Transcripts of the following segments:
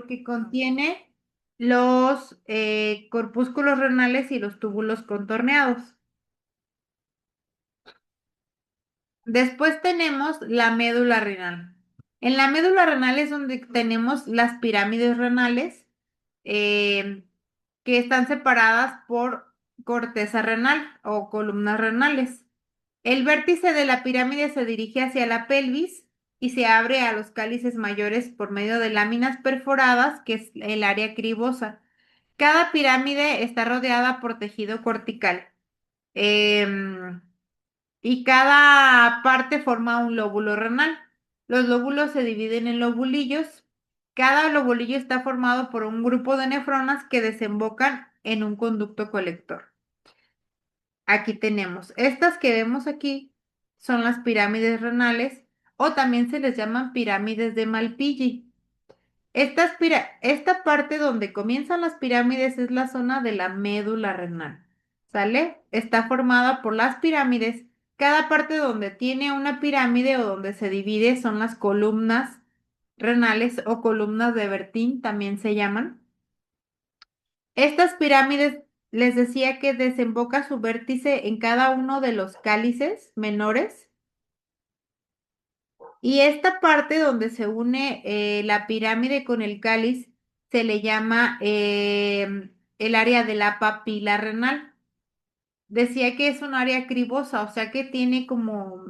porque contiene los corpúsculos renales y los túbulos contorneados. Después tenemos la médula renal. En la médula renal es donde tenemos las pirámides renales eh, que están separadas por corteza renal o columnas renales. El vértice de la pirámide se dirige hacia la pelvis y se abre a los cálices mayores por medio de láminas perforadas, que es el área cribosa. Cada pirámide está rodeada por tejido cortical. Em, y cada parte forma un lóbulo renal. Los lóbulos se dividen en lobulillos. Cada lobulillo está formado por un grupo de nefronas que desembocan en un conducto colector. Aquí tenemos, estas que vemos aquí son las pirámides renales o también se les llaman pirámides de Malpighi. Esta parte donde comienzan las pirámides es la zona de la médula renal, ¿sale? Está formada por las pirámides. Cada parte donde tiene una pirámide o donde se divide son las columnas renales o columnas de Bertin, también se llaman. Estas pirámides les decía que desemboca su vértice en cada uno de los cálices menores. Y esta parte donde se une la pirámide con el cáliz se le llama el área de la papila renal. Decía que es un área cribosa, o sea que tiene como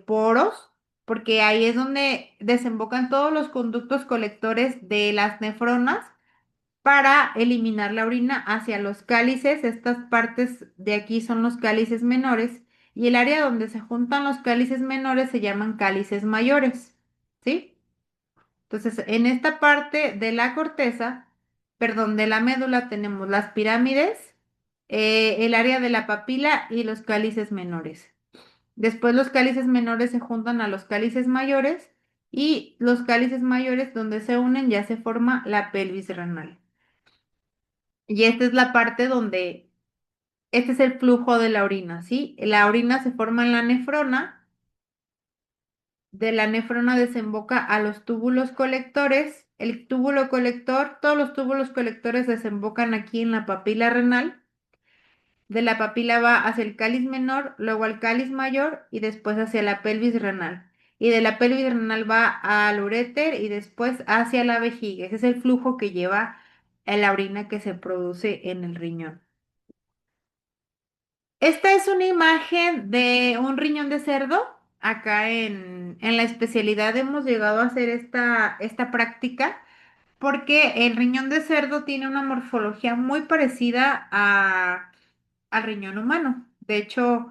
poros, porque ahí es donde desembocan todos los conductos colectores de las nefronas para eliminar la orina hacia los cálices. Estas partes de aquí son los cálices menores y el área donde se juntan los cálices menores se llaman cálices mayores, ¿sí? Entonces, en esta parte de la corteza, perdón, de la médula tenemos las pirámides, el área de la papila y los cálices menores. Después los cálices menores se juntan a los cálices mayores y los cálices mayores donde se unen ya se forma la pelvis renal. Y esta es la parte donde, este es el flujo de la orina, ¿sí? La orina se forma en la nefrona, de la nefrona desemboca a los túbulos colectores, el túbulo colector, todos los túbulos colectores desembocan aquí en la papila renal, de la papila va hacia el cáliz menor, luego al cáliz mayor y después hacia la pelvis renal. Y de la pelvis renal va al uréter y después hacia la vejiga. Ese es el flujo que lleva la orina que se produce en el riñón. Esta es una imagen de un riñón de cerdo. Acá en la especialidad hemos llegado a hacer esta práctica porque el riñón de cerdo tiene una morfología muy parecida al riñón humano. De hecho,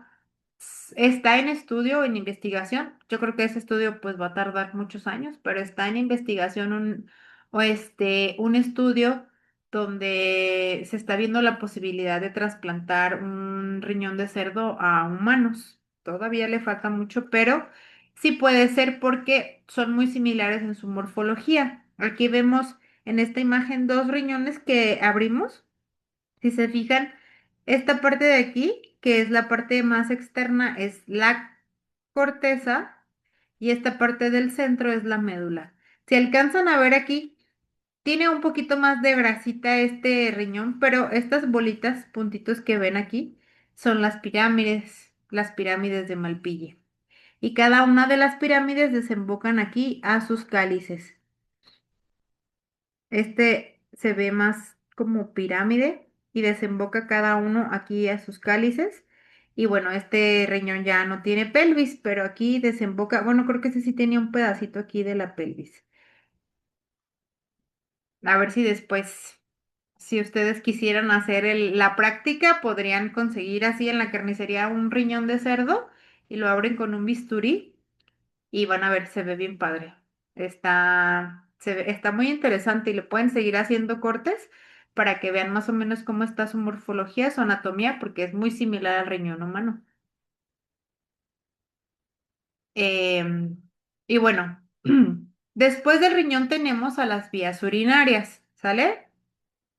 está en estudio, en investigación. Yo creo que ese estudio pues va a tardar muchos años, pero está en investigación un estudio donde se está viendo la posibilidad de trasplantar un riñón de cerdo a humanos. Todavía le falta mucho, pero sí puede ser porque son muy similares en su morfología. Aquí vemos en esta imagen dos riñones que abrimos. Si se fijan, esta parte de aquí, que es la parte más externa, es la corteza y esta parte del centro es la médula. Si alcanzan a ver aquí, tiene un poquito más de grasita este riñón, pero estas bolitas, puntitos que ven aquí, son las pirámides de Malpighi. Y cada una de las pirámides desembocan aquí a sus cálices. Este se ve más como pirámide y desemboca cada uno aquí a sus cálices. Y bueno, este riñón ya no tiene pelvis, pero aquí desemboca, bueno, creo que ese sí tenía un pedacito aquí de la pelvis. A ver si después, si ustedes quisieran hacer la práctica, podrían conseguir así en la carnicería un riñón de cerdo y lo abren con un bisturí y van a ver, se ve bien padre. Está muy interesante y le pueden seguir haciendo cortes para que vean más o menos cómo está su morfología, su anatomía, porque es muy similar al riñón humano. Em, y bueno, después del riñón tenemos a las vías urinarias, ¿sale?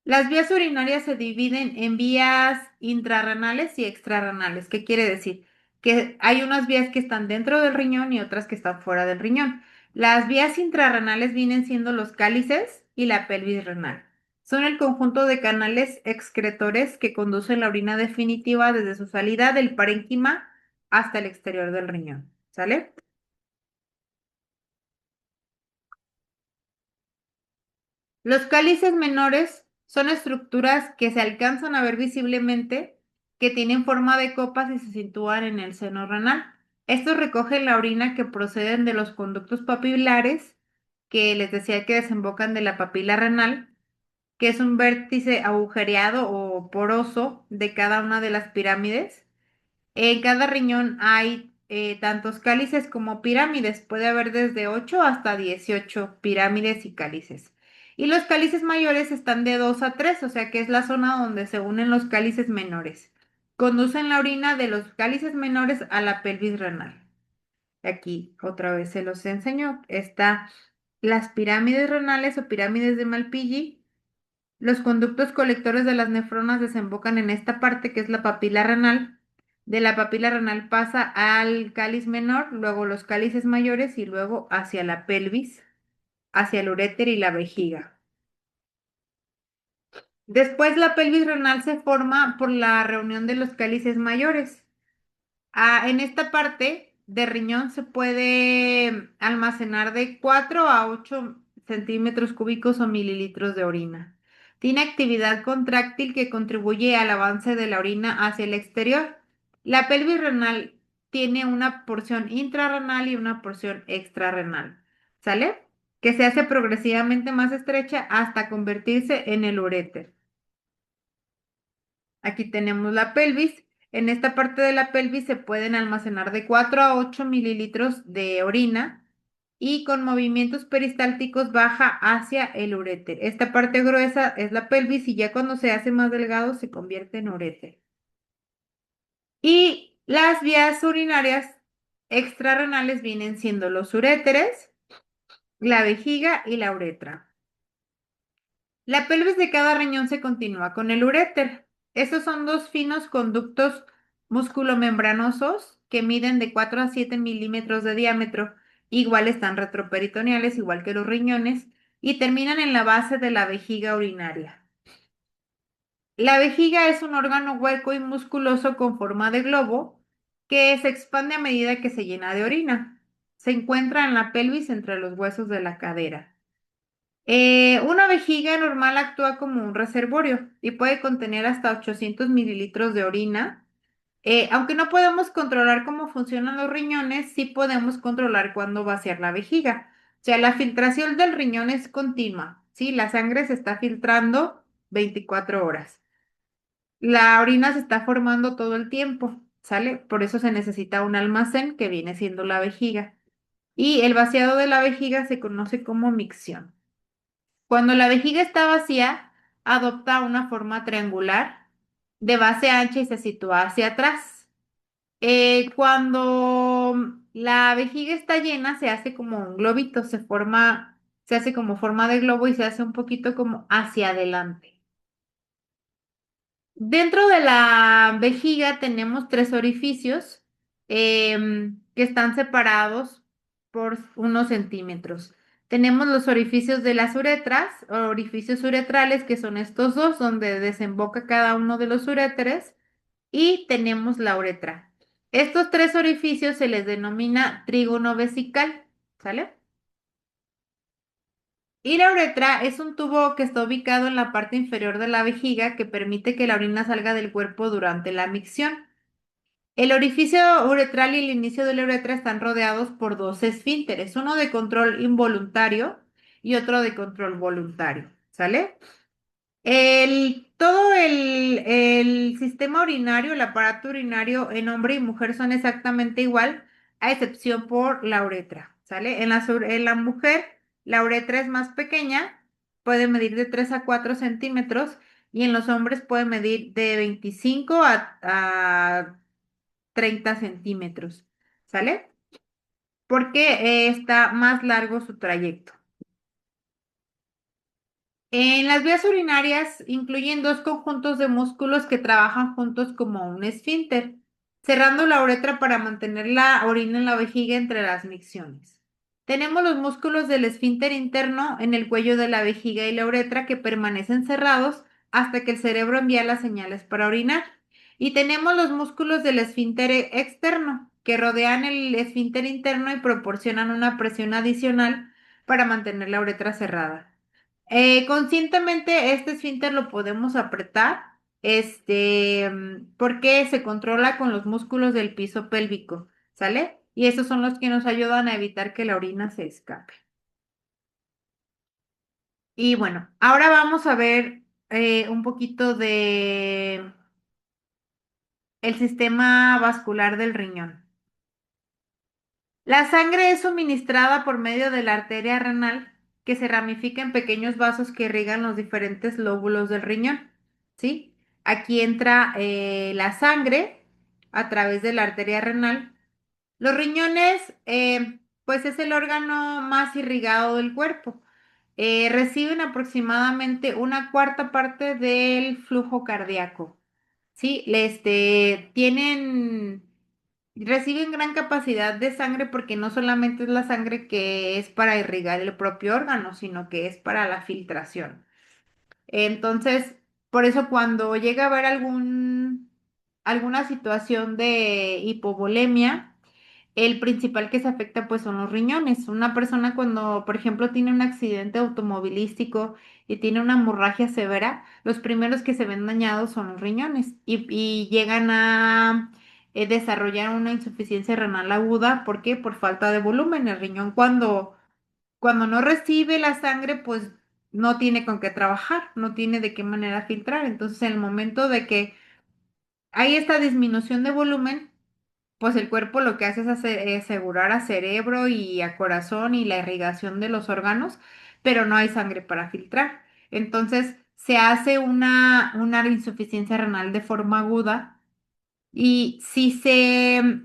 Las vías urinarias se dividen en vías intrarrenales y extrarrenales. ¿Qué quiere decir? Que hay unas vías que están dentro del riñón y otras que están fuera del riñón. Las vías intrarrenales vienen siendo los cálices y la pelvis renal. Son el conjunto de canales excretores que conducen la orina definitiva desde su salida del parénquima hasta el exterior del riñón. ¿Sale? Los cálices menores son estructuras que se alcanzan a ver visiblemente, que tienen forma de copas y se sitúan en el seno renal. Estos recogen la orina que proceden de los conductos papilares, que les decía que desembocan de la papila renal, que es un vértice agujereado o poroso de cada una de las pirámides. En cada riñón hay tantos cálices como pirámides. Puede haber desde 8 hasta 18 pirámides y cálices. Y los cálices mayores están de 2 a 3, o sea que es la zona donde se unen los cálices menores. Conducen la orina de los cálices menores a la pelvis renal. Aquí otra vez se los enseño. Está las pirámides renales o pirámides de Malpighi. Los conductos colectores de las nefronas desembocan en esta parte que es la papila renal. De la papila renal pasa al cáliz menor, luego los cálices mayores y luego hacia la pelvis, hacia el uréter y la vejiga. Después la pelvis renal se forma por la reunión de los cálices mayores. En esta parte de riñón se puede almacenar de 4 a 8 centímetros cúbicos o mililitros de orina. Tiene actividad contráctil que contribuye al avance de la orina hacia el exterior. La pelvis renal tiene una porción intrarrenal y una porción extrarrenal. ¿Sale? Que se hace progresivamente más estrecha hasta convertirse en el uréter. Aquí tenemos la pelvis. En esta parte de la pelvis se pueden almacenar de 4 a 8 mililitros de orina y con movimientos peristálticos baja hacia el uréter. Esta parte gruesa es la pelvis y ya cuando se hace más delgado se convierte en uréter. Y las vías urinarias extrarrenales vienen siendo los uréteres, la vejiga y la uretra. La pelvis de cada riñón se continúa con el uréter. Estos son dos finos conductos musculomembranosos que miden de 4 a 7 milímetros de diámetro. Igual están retroperitoneales, igual que los riñones, y terminan en la base de la vejiga urinaria. La vejiga es un órgano hueco y musculoso con forma de globo que se expande a medida que se llena de orina. Se encuentra en la pelvis entre los huesos de la cadera. Una vejiga normal actúa como un reservorio y puede contener hasta 800 mililitros de orina. Aunque no podemos controlar cómo funcionan los riñones, sí podemos controlar cuándo vaciar la vejiga. O sea, la filtración del riñón es continua, ¿sí? La sangre se está filtrando 24 horas. La orina se está formando todo el tiempo, ¿sale? Por eso se necesita un almacén que viene siendo la vejiga. Y el vaciado de la vejiga se conoce como micción. Cuando la vejiga está vacía, adopta una forma triangular de base ancha y se sitúa hacia atrás. Cuando la vejiga está llena, se hace como un globito, se hace como forma de globo y se hace un poquito como hacia adelante. Dentro de la vejiga tenemos tres orificios que están separados por unos centímetros. Tenemos los orificios de las uretras, orificios uretrales, que son estos dos, donde desemboca cada uno de los uréteres, y tenemos la uretra. Estos tres orificios se les denomina trígono vesical, ¿sale? Y la uretra es un tubo que está ubicado en la parte inferior de la vejiga que permite que la orina salga del cuerpo durante la micción. El orificio uretral y el inicio de la uretra están rodeados por dos esfínteres, uno de control involuntario y otro de control voluntario, ¿sale? Todo el sistema urinario, el aparato urinario en hombre y mujer son exactamente igual, a excepción por la uretra, ¿sale? En la mujer, la uretra es más pequeña, puede medir de 3 a 4 centímetros, y en los hombres puede medir de 25 a 30 centímetros, ¿sale? Porque está más largo su trayecto. En las vías urinarias incluyen dos conjuntos de músculos que trabajan juntos como un esfínter, cerrando la uretra para mantener la orina en la vejiga entre las micciones. Tenemos los músculos del esfínter interno en el cuello de la vejiga y la uretra que permanecen cerrados hasta que el cerebro envía las señales para orinar. Y tenemos los músculos del esfínter externo que rodean el esfínter interno y proporcionan una presión adicional para mantener la uretra cerrada. Conscientemente este esfínter lo podemos apretar, porque se controla con los músculos del piso pélvico, ¿sale? Y esos son los que nos ayudan a evitar que la orina se escape. Y bueno, ahora vamos a ver un poquito de el sistema vascular del riñón. La sangre es suministrada por medio de la arteria renal que se ramifica en pequeños vasos que irrigan los diferentes lóbulos del riñón, ¿sí? Aquí entra la sangre a través de la arteria renal. Los riñones, pues es el órgano más irrigado del cuerpo. Reciben aproximadamente una cuarta parte del flujo cardíaco, ¿sí? Reciben gran capacidad de sangre porque no solamente es la sangre que es para irrigar el propio órgano, sino que es para la filtración. Entonces, por eso cuando llega a haber alguna situación de hipovolemia, el principal que se afecta pues son los riñones. Una persona cuando, por ejemplo, tiene un accidente automovilístico y tiene una hemorragia severa, los primeros que se ven dañados son los riñones y llegan a desarrollar una insuficiencia renal aguda. ¿Por qué? Por falta de volumen. El riñón cuando no recibe la sangre, pues no tiene con qué trabajar, no tiene de qué manera filtrar. Entonces, en el momento de que hay esta disminución de volumen, pues el cuerpo lo que hace es asegurar a cerebro y a corazón y la irrigación de los órganos, pero no hay sangre para filtrar. Entonces se hace una insuficiencia renal de forma aguda y si se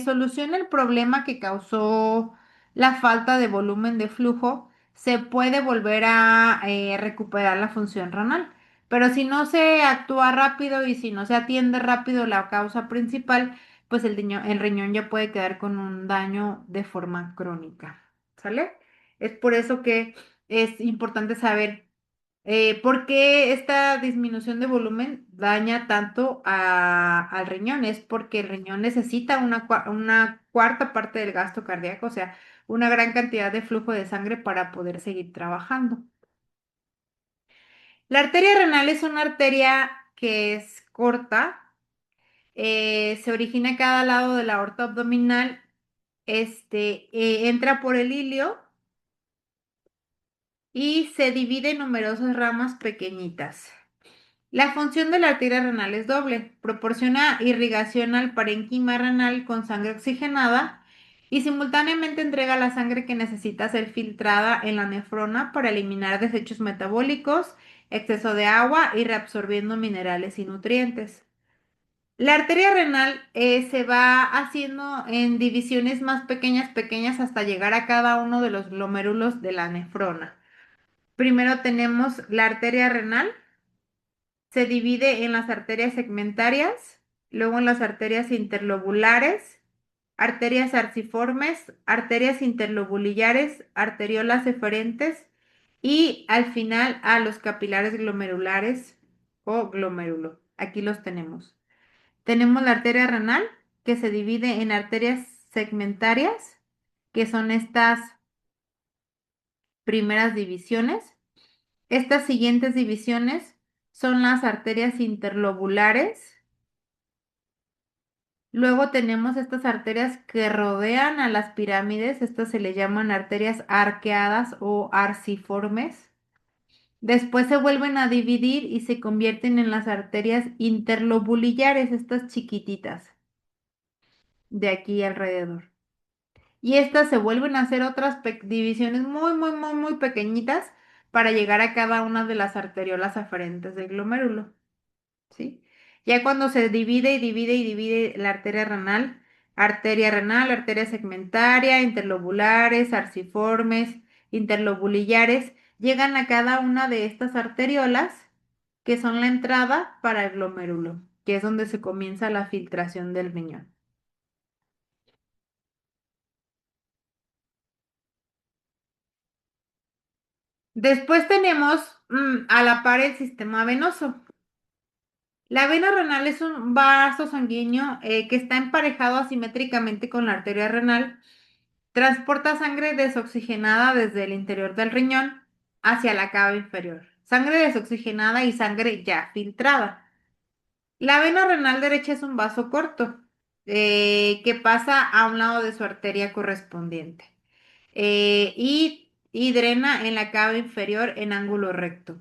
soluciona el problema que causó la falta de volumen de flujo, se puede volver a recuperar la función renal. Pero si no se actúa rápido y si no se atiende rápido la causa principal, pues el riñón ya puede quedar con un daño de forma crónica. ¿Sale? Es por eso que es importante saber ¿por qué esta disminución de volumen daña tanto al riñón? Es porque el riñón necesita una cuarta parte del gasto cardíaco, o sea, una gran cantidad de flujo de sangre para poder seguir trabajando. La arteria renal es una arteria que es corta, se origina a cada lado de la aorta abdominal, entra por el ilio y se divide en numerosas ramas pequeñitas. La función de la arteria renal es doble. Proporciona irrigación al parénquima renal con sangre oxigenada y simultáneamente entrega la sangre que necesita ser filtrada en la nefrona para eliminar desechos metabólicos, exceso de agua y reabsorbiendo minerales y nutrientes. La arteria renal se va haciendo en divisiones más pequeñas hasta llegar a cada uno de los glomérulos de la nefrona. Primero tenemos la arteria renal. Se divide en las arterias segmentarias, luego en las arterias interlobulares, arterias arciformes, arterias interlobulillares, arteriolas eferentes y al final a los capilares glomerulares o glomérulo. Aquí los tenemos. Tenemos la arteria renal que se divide en arterias segmentarias, que son estas primeras divisiones. Estas siguientes divisiones son las arterias interlobulares. Luego tenemos estas arterias que rodean a las pirámides. Estas se le llaman arterias arqueadas o arciformes. Después se vuelven a dividir y se convierten en las arterias interlobulillares, estas chiquititas de aquí alrededor. Y estas se vuelven a hacer otras divisiones muy pequeñitas para llegar a cada una de las arteriolas aferentes del glomérulo. ¿Sí? Ya cuando se divide y divide y divide la arteria renal, arteria segmentaria, interlobulares, arciformes, interlobulillares, llegan a cada una de estas arteriolas que son la entrada para el glomérulo, que es donde se comienza la filtración del riñón. Después tenemos a la par el sistema venoso. La vena renal es un vaso sanguíneo que está emparejado asimétricamente con la arteria renal. Transporta sangre desoxigenada desde el interior del riñón hacia la cava inferior. Sangre desoxigenada y sangre ya filtrada. La vena renal derecha es un vaso corto que pasa a un lado de su arteria correspondiente y drena en la cava inferior en ángulo recto.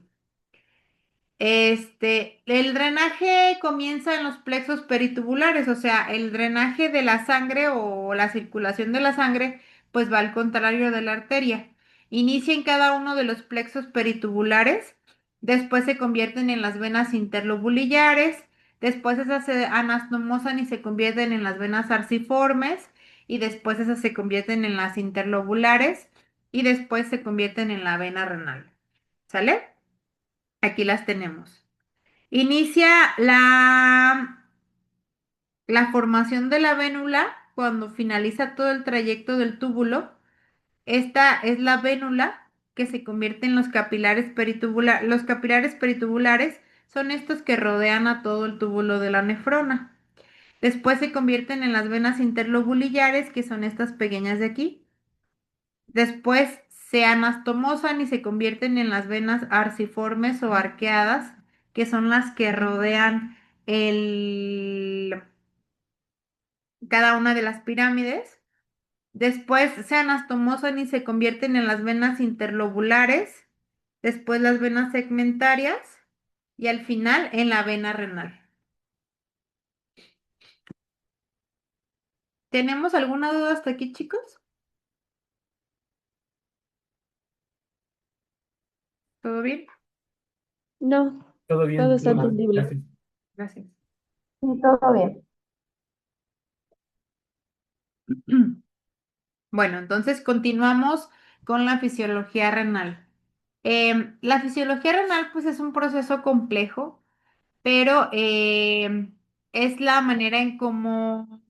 El drenaje comienza en los plexos peritubulares, o sea, el drenaje de la sangre o la circulación de la sangre, pues va al contrario de la arteria. Inicia en cada uno de los plexos peritubulares, después se convierten en las venas interlobulillares, después esas se anastomosan y se convierten en las venas arciformes, y después esas se convierten en las interlobulares, y después se convierten en la vena renal. ¿Sale? Aquí las tenemos. Inicia la formación de la vénula cuando finaliza todo el trayecto del túbulo. Esta es la vénula que se convierte en los capilares peritubulares. Los capilares peritubulares son estos que rodean a todo el túbulo de la nefrona. Después se convierten en las venas interlobulillares, que son estas pequeñas de aquí. Después se anastomosan y se convierten en las venas arciformes o arqueadas, que son las que rodean el, cada una de las pirámides. Después se anastomosan y se convierten en las venas interlobulares, después las venas segmentarias y al final en la vena renal. ¿Tenemos alguna duda hasta aquí, chicos? ¿Todo bien? No, Todo todo bien, está todo bien. entendible. Gracias. Gracias. Sí, todo bien. Bueno, entonces continuamos con la fisiología renal. La fisiología renal, pues es un proceso complejo, pero es la manera en cómo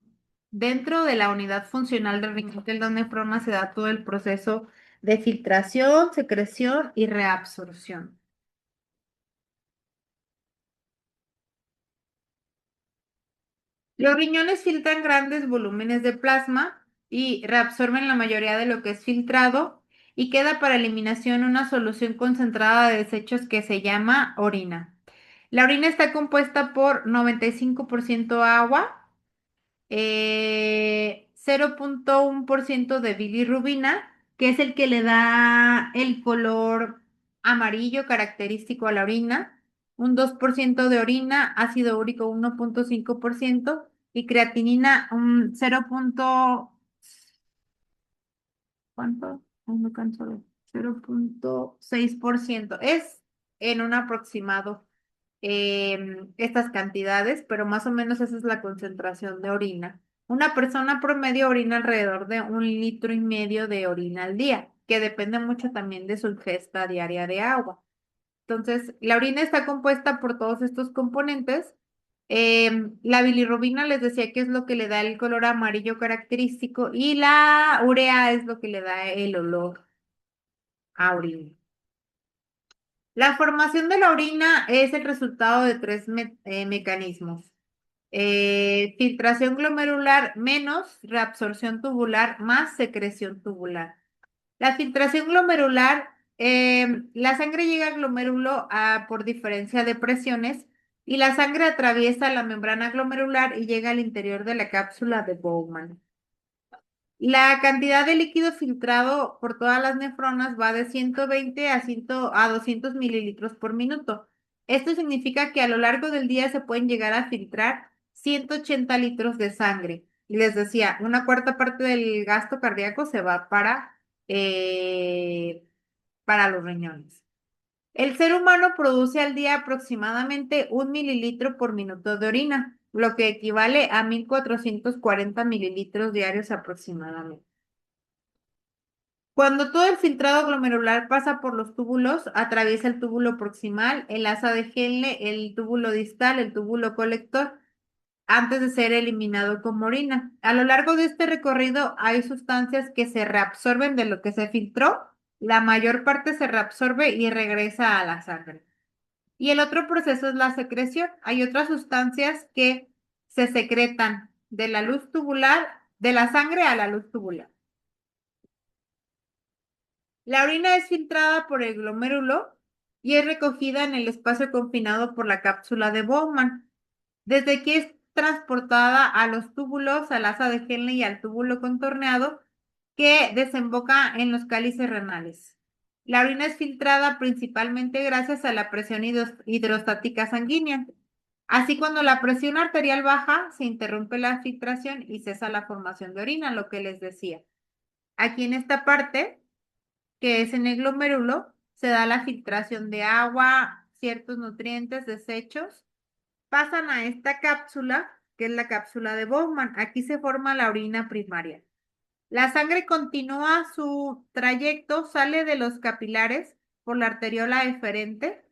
dentro de la unidad funcional del riñón de las nefronas se da todo el proceso de filtración, secreción y reabsorción. Los riñones filtran grandes volúmenes de plasma y reabsorben la mayoría de lo que es filtrado y queda para eliminación una solución concentrada de desechos que se llama orina. La orina está compuesta por 95% agua, 0,1% de bilirrubina, que es el que le da el color amarillo característico a la orina, un 2% de orina, ácido úrico 1,5% y creatinina un 0. ¿Cuánto? Ay, no alcanzo a ver. 0,6%. Es en un aproximado estas cantidades, pero más o menos esa es la concentración de orina. Una persona promedio orina alrededor de 1,5 litros de orina al día, que depende mucho también de su ingesta diaria de agua. Entonces, la orina está compuesta por todos estos componentes. La bilirrubina les decía que es lo que le da el color amarillo característico y la urea es lo que le da el olor a orina. La formación de la orina es el resultado de tres mecanismos. Filtración glomerular menos reabsorción tubular más secreción tubular. La filtración glomerular, la sangre llega al glomérulo por diferencia de presiones y la sangre atraviesa la membrana glomerular y llega al interior de la cápsula de Bowman. La cantidad de líquido filtrado por todas las nefronas va de 120 a 200 mililitros por minuto. Esto significa que a lo largo del día se pueden llegar a filtrar 180 litros de sangre. Y les decía, una cuarta parte del gasto cardíaco se va para los riñones. El ser humano produce al día aproximadamente 1 mililitro por minuto de orina, lo que equivale a 1,440 mililitros diarios aproximadamente. Cuando todo el filtrado glomerular pasa por los túbulos, atraviesa el túbulo proximal, el asa de Henle, el túbulo distal, el túbulo colector, antes de ser eliminado como orina. A lo largo de este recorrido hay sustancias que se reabsorben de lo que se filtró la mayor parte se reabsorbe y regresa a la sangre. Y el otro proceso es la secreción. Hay otras sustancias que se secretan de la luz tubular, de la sangre a la luz tubular. La orina es filtrada por el glomérulo y es recogida en el espacio confinado por la cápsula de Bowman. Desde que es transportada a los túbulos, al asa de Henle y al túbulo contorneado que desemboca en los cálices renales. La orina es filtrada principalmente gracias a la presión hidrostática sanguínea. Así, cuando la presión arterial baja, se interrumpe la filtración y cesa la formación de orina, lo que les decía. Aquí en esta parte, que es en el glomérulo, se da la filtración de agua, ciertos nutrientes, desechos, pasan a esta cápsula, que es la cápsula de Bowman. Aquí se forma la orina primaria. La sangre continúa su trayecto, sale de los capilares por la arteriola eferente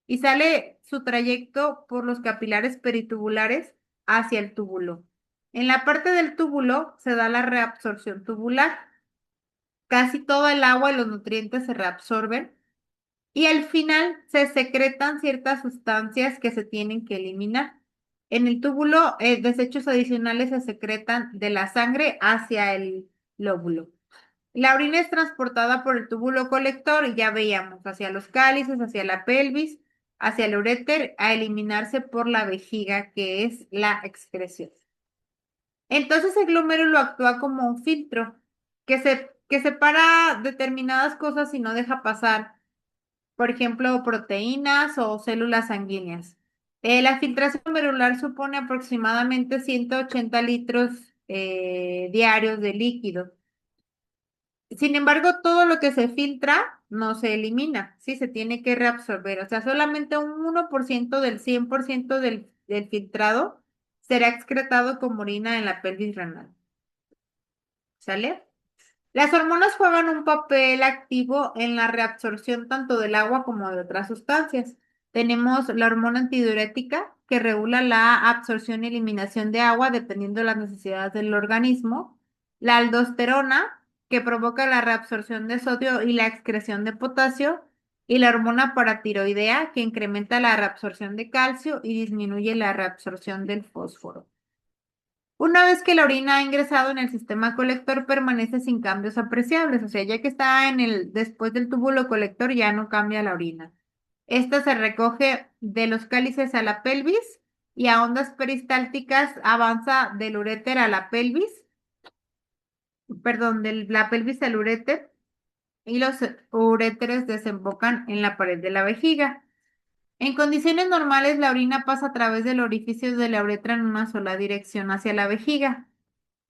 y sale su trayecto por los capilares peritubulares hacia el túbulo. En la parte del túbulo se da la reabsorción tubular. Casi todo el agua y los nutrientes se reabsorben y al final se secretan ciertas sustancias que se tienen que eliminar. En el túbulo, desechos adicionales se secretan de la sangre hacia el lóbulo. La orina es transportada por el túbulo colector y ya veíamos hacia los cálices, hacia la pelvis, hacia el uréter, a eliminarse por la vejiga, que es la excreción. Entonces el glomérulo actúa como un filtro que separa determinadas cosas y no deja pasar, por ejemplo, proteínas o células sanguíneas. La filtración glomerular supone aproximadamente 180 litros diarios de líquido. Sin embargo, todo lo que se filtra no se elimina, sí, se tiene que reabsorber. O sea, solamente un 1% del 100% del filtrado será excretado como orina en la pelvis renal. ¿Sale? Las hormonas juegan un papel activo en la reabsorción tanto del agua como de otras sustancias. Tenemos la hormona antidiurética, que regula la absorción y eliminación de agua dependiendo de las necesidades del organismo. La aldosterona, que provoca la reabsorción de sodio y la excreción de potasio. Y la hormona paratiroidea, que incrementa la reabsorción de calcio y disminuye la reabsorción del fósforo. Una vez que la orina ha ingresado en el sistema colector, permanece sin cambios apreciables, o sea, ya que está después del túbulo colector, ya no cambia la orina. Esta se recoge de los cálices a la pelvis y a ondas peristálticas avanza del uréter a la pelvis, perdón, de la pelvis al uréter, y los uréteres desembocan en la pared de la vejiga. En condiciones normales, la orina pasa a través del orificio de la uretra en una sola dirección hacia la vejiga.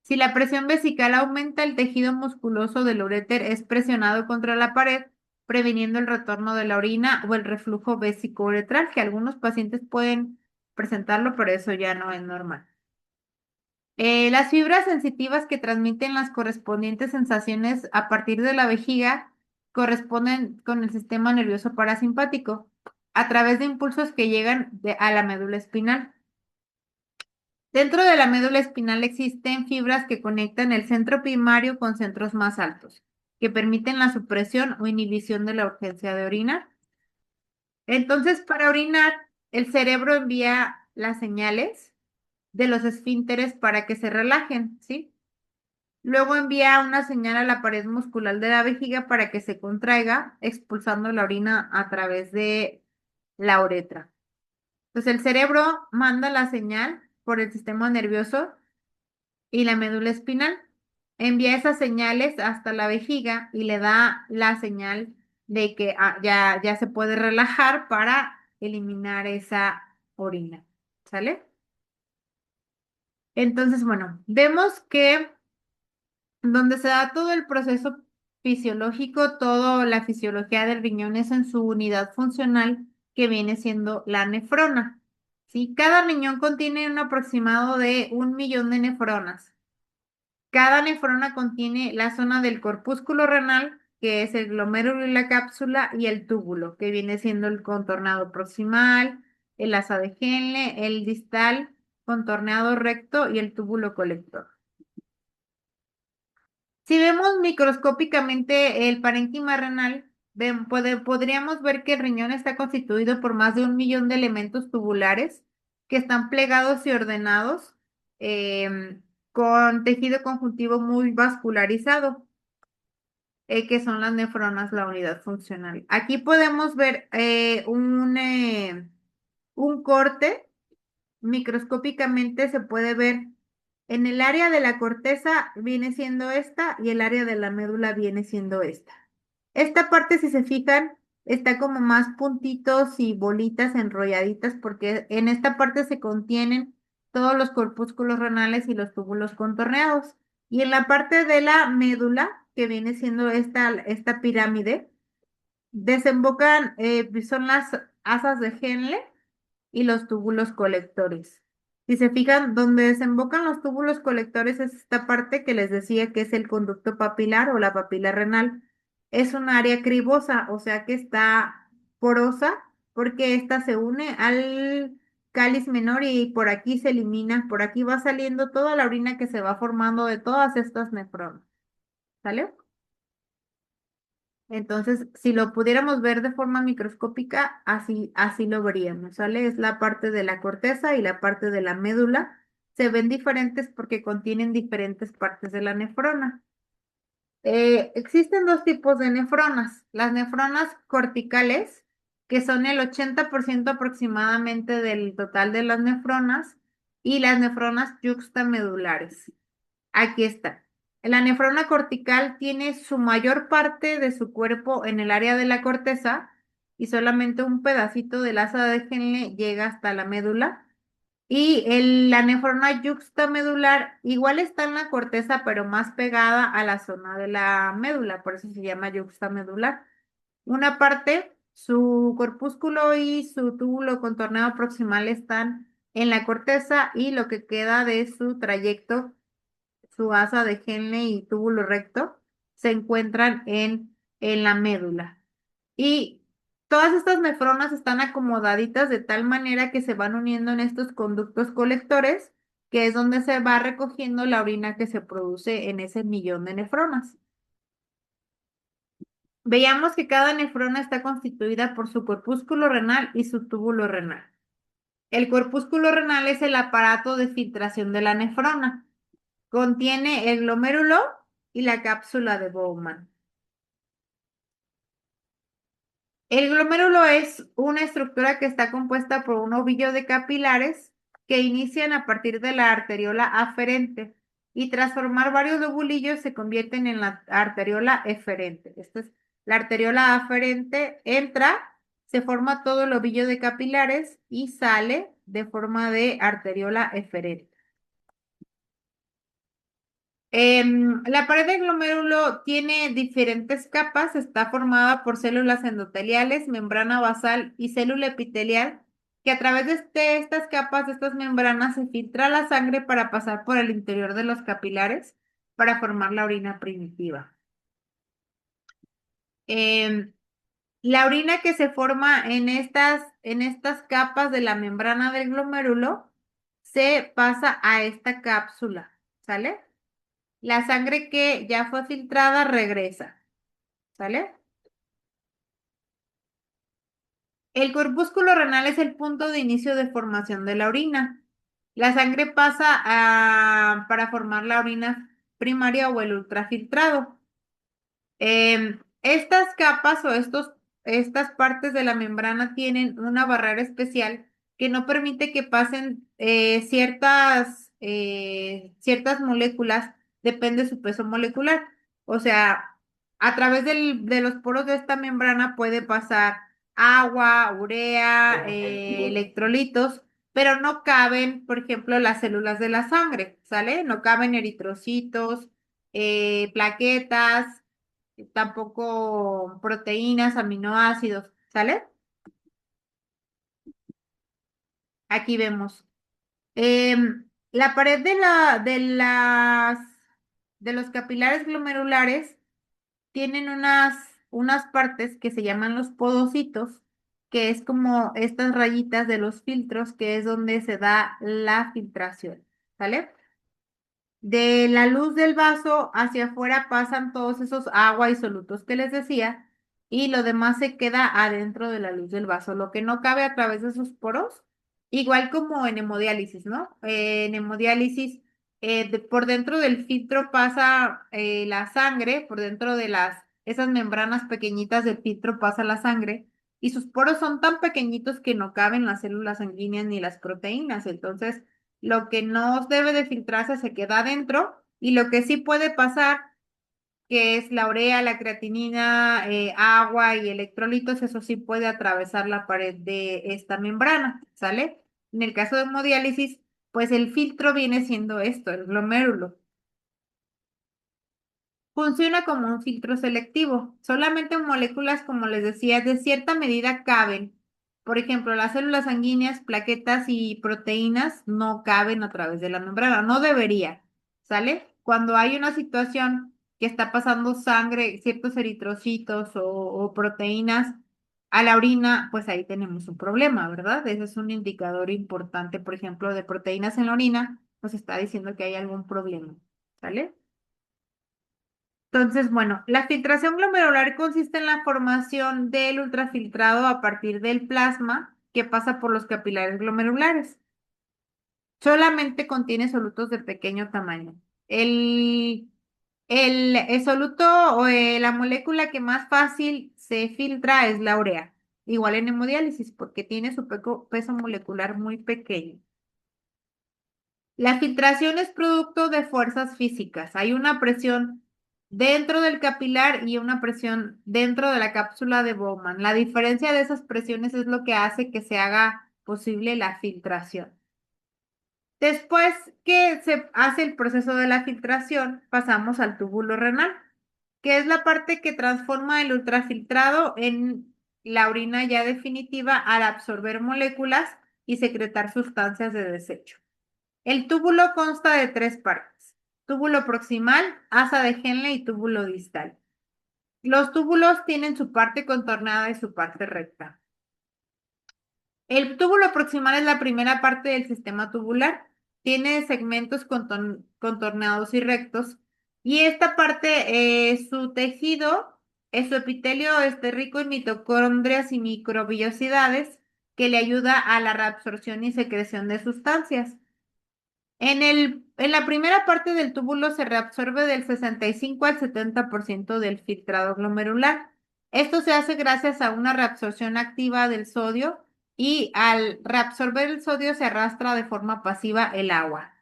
Si la presión vesical aumenta, el tejido musculoso del uréter es presionado contra la pared, previniendo el retorno de la orina o el reflujo vésico-uretral, que algunos pacientes pueden presentarlo, pero eso ya no es normal. Las fibras sensitivas que transmiten las correspondientes sensaciones a partir de la vejiga corresponden con el sistema nervioso parasimpático, a través de impulsos que llegan a la médula espinal. Dentro de la médula espinal existen fibras que conectan el centro primario con centros más altos, que permiten la supresión o inhibición de la urgencia de orinar. Entonces, para orinar, el cerebro envía las señales de los esfínteres para que se relajen, ¿sí? Luego envía una señal a la pared muscular de la vejiga para que se contraiga, expulsando la orina a través de la uretra. Entonces, el cerebro manda la señal por el sistema nervioso y la médula espinal. Envía esas señales hasta la vejiga y le da la señal de que ya se puede relajar para eliminar esa orina. ¿Sale? Entonces, bueno, vemos que donde se da todo el proceso fisiológico, toda la fisiología del riñón es en su unidad funcional que viene siendo la nefrona. ¿Sí? Cada riñón contiene un aproximado de 1 millón de nefronas. Cada nefrona contiene la zona del corpúsculo renal, que es el glomérulo y la cápsula, y el túbulo, que viene siendo el contorneado proximal, el asa de Henle, el distal, contorneado recto y el túbulo colector. Si vemos microscópicamente el parénquima renal, podríamos ver que el riñón está constituido por más de 1 millón de elementos tubulares que están plegados y ordenados con tejido conjuntivo muy vascularizado, que son las nefronas, la unidad funcional. Aquí podemos ver un corte. Microscópicamente se puede ver en el área de la corteza viene siendo esta y el área de la médula viene siendo esta. Esta parte, si se fijan, está como más puntitos y bolitas enrolladitas porque en esta parte se contienen todos los corpúsculos renales y los túbulos contorneados. Y en la parte de la médula, que viene siendo esta pirámide, desembocan, son las asas de Henle y los túbulos colectores. Si se fijan, donde desembocan los túbulos colectores es esta parte que les decía que es el conducto papilar o la papila renal. Es un área cribosa, o sea que está porosa porque esta se une al cáliz menor y por aquí se elimina, por aquí va saliendo toda la orina que se va formando de todas estas nefronas. ¿Sale? Entonces, si lo pudiéramos ver de forma microscópica, así lo veríamos, ¿sale? Es la parte de la corteza y la parte de la médula. Se ven diferentes porque contienen diferentes partes de la nefrona. Existen dos tipos de nefronas. Las nefronas corticales, que son el 80% aproximadamente del total de las nefronas, y las nefronas yuxtamedulares. Aquí está. La nefrona cortical tiene su mayor parte de su cuerpo en el área de la corteza y solamente un pedacito del asa de Henle llega hasta la médula. Y la nefrona yuxtamedular igual está en la corteza, pero más pegada a la zona de la médula, por eso se llama yuxtamedular. Una parte, su corpúsculo y su túbulo contorneado proximal están en la corteza y lo que queda de su trayecto su asa de Henle y túbulo recto se encuentran en la médula. Y todas estas nefronas están acomodaditas de tal manera que se van uniendo en estos conductos colectores, que es donde se va recogiendo la orina que se produce en ese millón de nefronas. Veamos que cada nefrona está constituida por su corpúsculo renal y su túbulo renal. El corpúsculo renal es el aparato de filtración de la nefrona. Contiene el glomérulo y la cápsula de Bowman. El glomérulo es una estructura que está compuesta por un ovillo de capilares que inician a partir de la arteriola aferente y tras formar varios lobulillos se convierten en la arteriola eferente. Esta es la arteriola aferente, entra, se forma todo el ovillo de capilares y sale de forma de arteriola eferente. La pared del glomérulo tiene diferentes capas, está formada por células endoteliales, membrana basal y célula epitelial, que a través de estas capas, de estas membranas, se filtra la sangre para pasar por el interior de los capilares para formar la orina primitiva. Em, la orina que se forma en estas capas de la membrana del glomérulo se pasa a esta cápsula, ¿sale? La sangre que ya fue filtrada regresa, ¿sale? El corpúsculo renal es el punto de inicio de formación de la orina. La sangre pasa para formar la orina primaria o el ultrafiltrado. Estas capas o estas partes de la membrana tienen una barrera especial que no permite que pasen ciertas moléculas, depende de su peso molecular. O sea, a través de los poros de esta membrana puede pasar agua, urea, electrolitos, pero no caben, por ejemplo, las células de la sangre, ¿sale? No caben eritrocitos, plaquetas, tampoco proteínas, aminoácidos, ¿sale? Aquí vemos. La pared de los capilares glomerulares tienen unas partes que se llaman los podocitos, que es como estas rayitas de los filtros, que es donde se da la filtración, ¿sale? De la luz del vaso hacia afuera pasan todos esos agua y solutos que les decía, y lo demás se queda adentro de la luz del vaso, lo que no cabe a través de esos poros, igual como en hemodiálisis, ¿no? En hemodiálisis, por dentro del filtro pasa la sangre, por dentro de esas membranas pequeñitas del filtro pasa la sangre, y sus poros son tan pequeñitos que no caben las células sanguíneas ni las proteínas, entonces lo que no debe de filtrarse se queda adentro y lo que sí puede pasar, que es la urea, la creatinina, agua y electrolitos, eso sí puede atravesar la pared de esta membrana, ¿sale? En el caso de hemodiálisis, pues el filtro viene siendo esto, el glomérulo. Funciona como un filtro selectivo. Solamente moléculas, como les decía, de cierta medida caben. Por ejemplo, las células sanguíneas, plaquetas y proteínas no caben a través de la membrana. No debería, ¿sale? Cuando hay una situación que está pasando sangre, ciertos eritrocitos o proteínas a la orina, pues ahí tenemos un problema, ¿verdad? Ese es un indicador importante, por ejemplo, de proteínas en la orina, nos está diciendo que hay algún problema, ¿sale? Entonces, bueno, la filtración glomerular consiste en la formación del ultrafiltrado a partir del plasma que pasa por los capilares glomerulares. Solamente contiene solutos de pequeño tamaño. El, el soluto o la molécula que más fácil se filtra es la urea, igual en hemodiálisis, porque tiene su peso molecular muy pequeño. La filtración es producto de fuerzas físicas. Hay una presión dentro del capilar y una presión dentro de la cápsula de Bowman. La diferencia de esas presiones es lo que hace que se haga posible la filtración. Después que se hace el proceso de la filtración, pasamos al túbulo renal, que es la parte que transforma el ultrafiltrado en la orina ya definitiva al absorber moléculas y secretar sustancias de desecho. El túbulo consta de tres partes: túbulo proximal, asa de Henle y túbulo distal. Los túbulos tienen su parte contorneada y su parte recta. El túbulo proximal es la primera parte del sistema tubular. Tiene segmentos contorneados y rectos. Y esta parte, su tejido, su epitelio está rico en mitocondrias y microvillosidades que le ayuda a la reabsorción y secreción de sustancias. En la primera parte del túbulo se reabsorbe del 65 al 70% del filtrado glomerular. Esto se hace gracias a una reabsorción activa del sodio y al reabsorber el sodio se arrastra de forma pasiva el agua.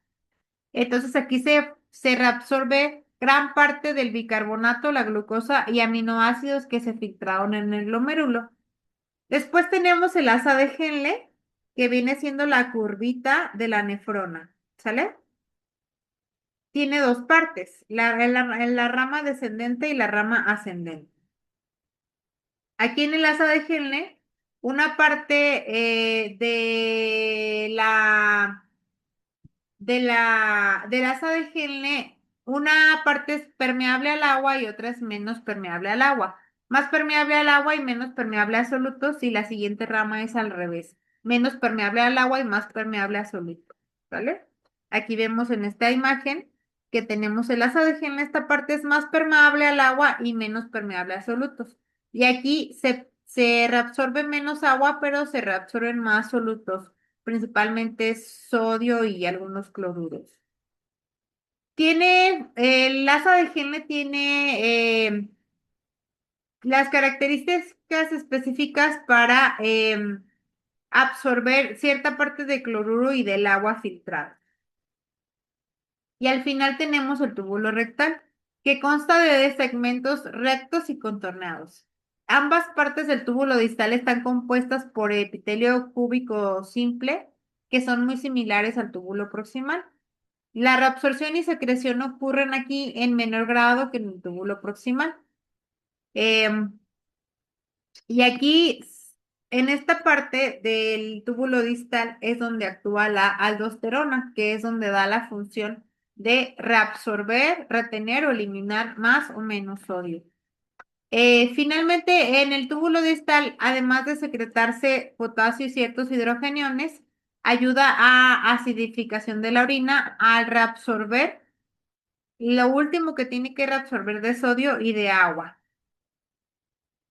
Entonces aquí se reabsorbe gran parte del bicarbonato, la glucosa y aminoácidos que se filtraron en el glomérulo. Después tenemos el asa de Henle, que viene siendo la curvita de la nefrona. ¿Sale? Tiene dos partes, la rama descendente y la rama ascendente. Aquí en el asa de Henle, una parte del asa de Henle, una parte es permeable al agua y otra es menos permeable al agua. Más permeable al agua y menos permeable a solutos, y la siguiente rama es al revés, menos permeable al agua y más permeable a solutos, ¿vale? Aquí vemos en esta imagen que tenemos el asa de Henle, esta parte es más permeable al agua y menos permeable a solutos. Y aquí se reabsorbe menos agua, pero se reabsorben más solutos, principalmente sodio y algunos cloruros. El asa de Henle tiene las características específicas para absorber cierta parte de cloruro y del agua filtrada. Y al final tenemos el túbulo rectal, que consta de segmentos rectos y contorneados. Ambas partes del túbulo distal están compuestas por epitelio cúbico simple, que son muy similares al túbulo proximal. La reabsorción y secreción ocurren aquí en menor grado que en el túbulo proximal. Em, y aquí, en esta parte del túbulo distal, es donde actúa la aldosterona, que es donde da la función de reabsorber, retener o eliminar más o menos sodio. Finalmente, en el túbulo distal, además de secretarse potasio y ciertos hidrogeniones, ayuda a acidificación de la orina al reabsorber lo último que tiene que reabsorber de sodio y de agua.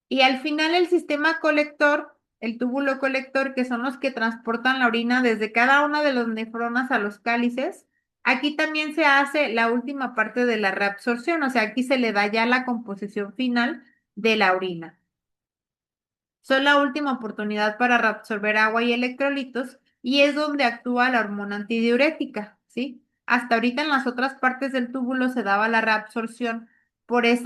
Y al final el sistema colector, el túbulo colector, que son los que transportan la orina desde cada una de los nefronas a los cálices, aquí también se hace la última parte de la reabsorción, o sea, aquí se le da ya la composición final de la orina. Son la última oportunidad para reabsorber agua y electrolitos y es donde actúa la hormona antidiurética, ¿sí? Hasta ahorita en las otras partes del túbulo se daba la reabsorción por ese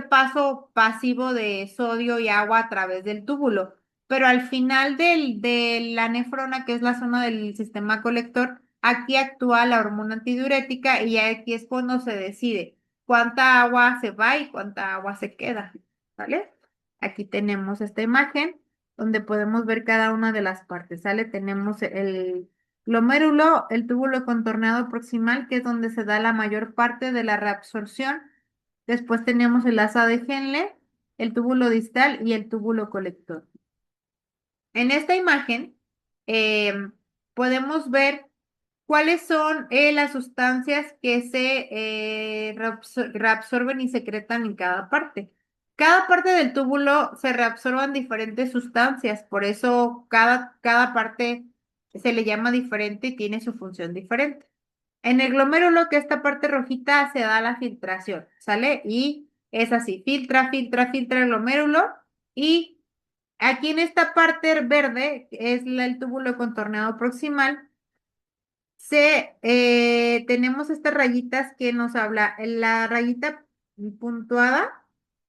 paso pasivo de sodio y agua a través del túbulo. Pero al final de la nefrona, que es la zona del sistema colector, aquí actúa la hormona antidiurética y aquí es cuando se decide cuánta agua se va y cuánta agua se queda, ¿vale? Aquí tenemos esta imagen donde podemos ver cada una de las partes, ¿sale? Tenemos el glomérulo, el túbulo contorneado proximal, que es donde se da la mayor parte de la reabsorción. Después tenemos el asa de Henle, el túbulo distal y el túbulo colector. En esta imagen podemos ver cuáles son las sustancias que se reabsorben y secretan en cada parte. Cada parte del túbulo se reabsorban diferentes sustancias, por eso cada parte se le llama diferente y tiene su función diferente. En el glomérulo, que esta parte rojita, se da la filtración, ¿sale? Y es así, filtra el glomérulo y aquí en esta parte verde, que es el túbulo contorneado proximal, tenemos estas rayitas que nos habla. La rayita puntuada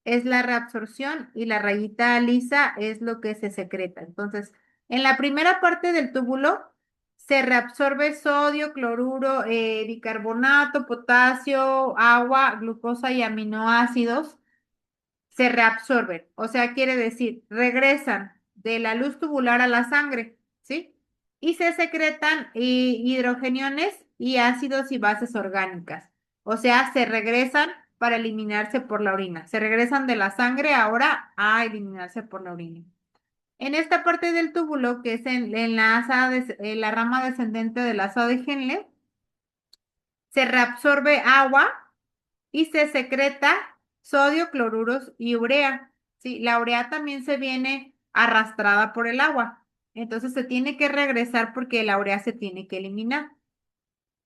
es la reabsorción y la rayita lisa es lo que se secreta. Entonces, en la primera parte del túbulo se reabsorbe sodio, cloruro, bicarbonato, potasio, agua, glucosa y aminoácidos se reabsorben. O sea, quiere decir, regresan de la luz tubular a la sangre, ¿sí? Y se secretan hidrogeniones y ácidos y bases orgánicas. O sea, se regresan para eliminarse por la orina. Se regresan de la sangre ahora a eliminarse por la orina. En esta parte del túbulo, que es en la rama descendente del asa de Henle, se reabsorbe agua y se secreta sodio, cloruros y urea. Sí, la urea también se viene arrastrada por el agua. Entonces se tiene que regresar porque la urea se tiene que eliminar.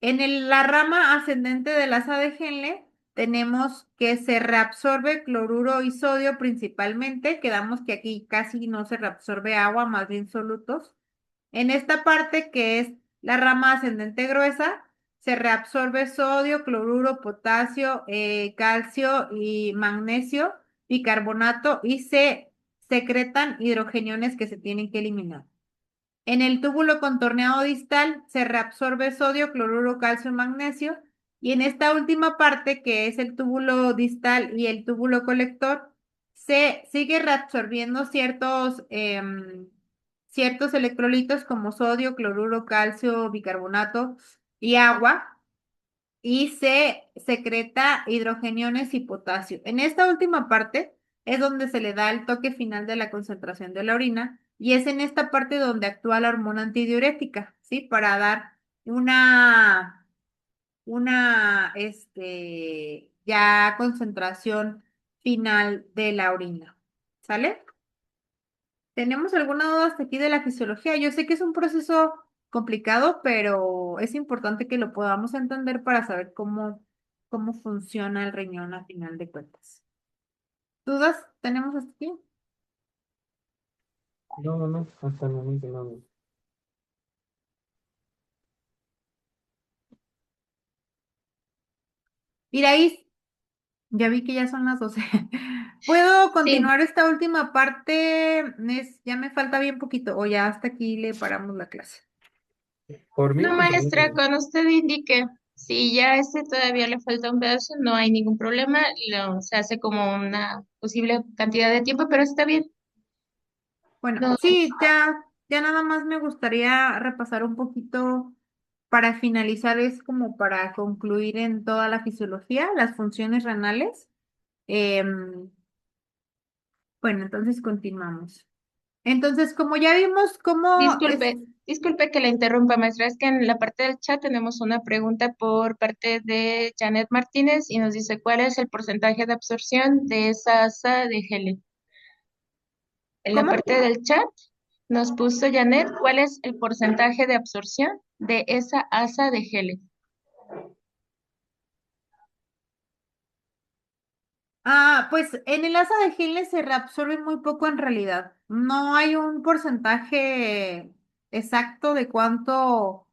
La rama ascendente del asa de Henle tenemos que se reabsorbe cloruro y sodio principalmente. Quedamos que aquí casi no se reabsorbe agua, más bien solutos. En esta parte que es la rama ascendente gruesa, se reabsorbe sodio, cloruro, potasio, calcio y magnesio, bicarbonato y se secretan hidrogeniones que se tienen que eliminar. En el túbulo contorneado distal se reabsorbe sodio, cloruro, calcio y magnesio. Y en esta última parte, que es el túbulo distal y el túbulo colector, se sigue reabsorbiendo ciertos electrolitos como sodio, cloruro, calcio, bicarbonato y agua y se secreta hidrogeniones y potasio. En esta última parte es donde se le da el toque final de la concentración de la orina y es en esta parte donde actúa la hormona antidiurética, ¿sí? Para dar ya concentración final de la orina. ¿Sale? ¿Tenemos alguna duda hasta aquí de la fisiología? Yo sé que es un proceso complicado, pero es importante que lo podamos entender para saber cómo funciona el riñón a final de cuentas. ¿Dudas tenemos hasta aquí? No, no, no, hasta el momento no. No. Iraís, ya vi que ya son las 12. ¿Puedo Sí, continuar esta última parte? Ya me falta bien poquito, o ya hasta aquí le paramos la clase. Por mí no, me parece maestra, bien. cuando usted indique, si ya todavía le falta un pedazo, no hay ningún problema, se hace como una posible cantidad de tiempo, pero está bien. Bueno, No, sí, ya nada más me gustaría repasar un poquito para finalizar, es como para concluir en toda la fisiología, las funciones renales. Em, bueno, entonces continuamos. Entonces, como ya vimos cómo es, disculpe, Disculpe que la interrumpa, maestra, es que en la parte del chat tenemos una pregunta por parte de Janet Martínez y nos dice cuál es el porcentaje de absorción de esa asa de gel. En la ¿Cómo? parte del chat nos puso Janet cuál es el porcentaje de absorción de esa asa de gel. Pues en el asa de geles se reabsorbe muy poco en realidad. No hay un porcentaje exacto de cuánto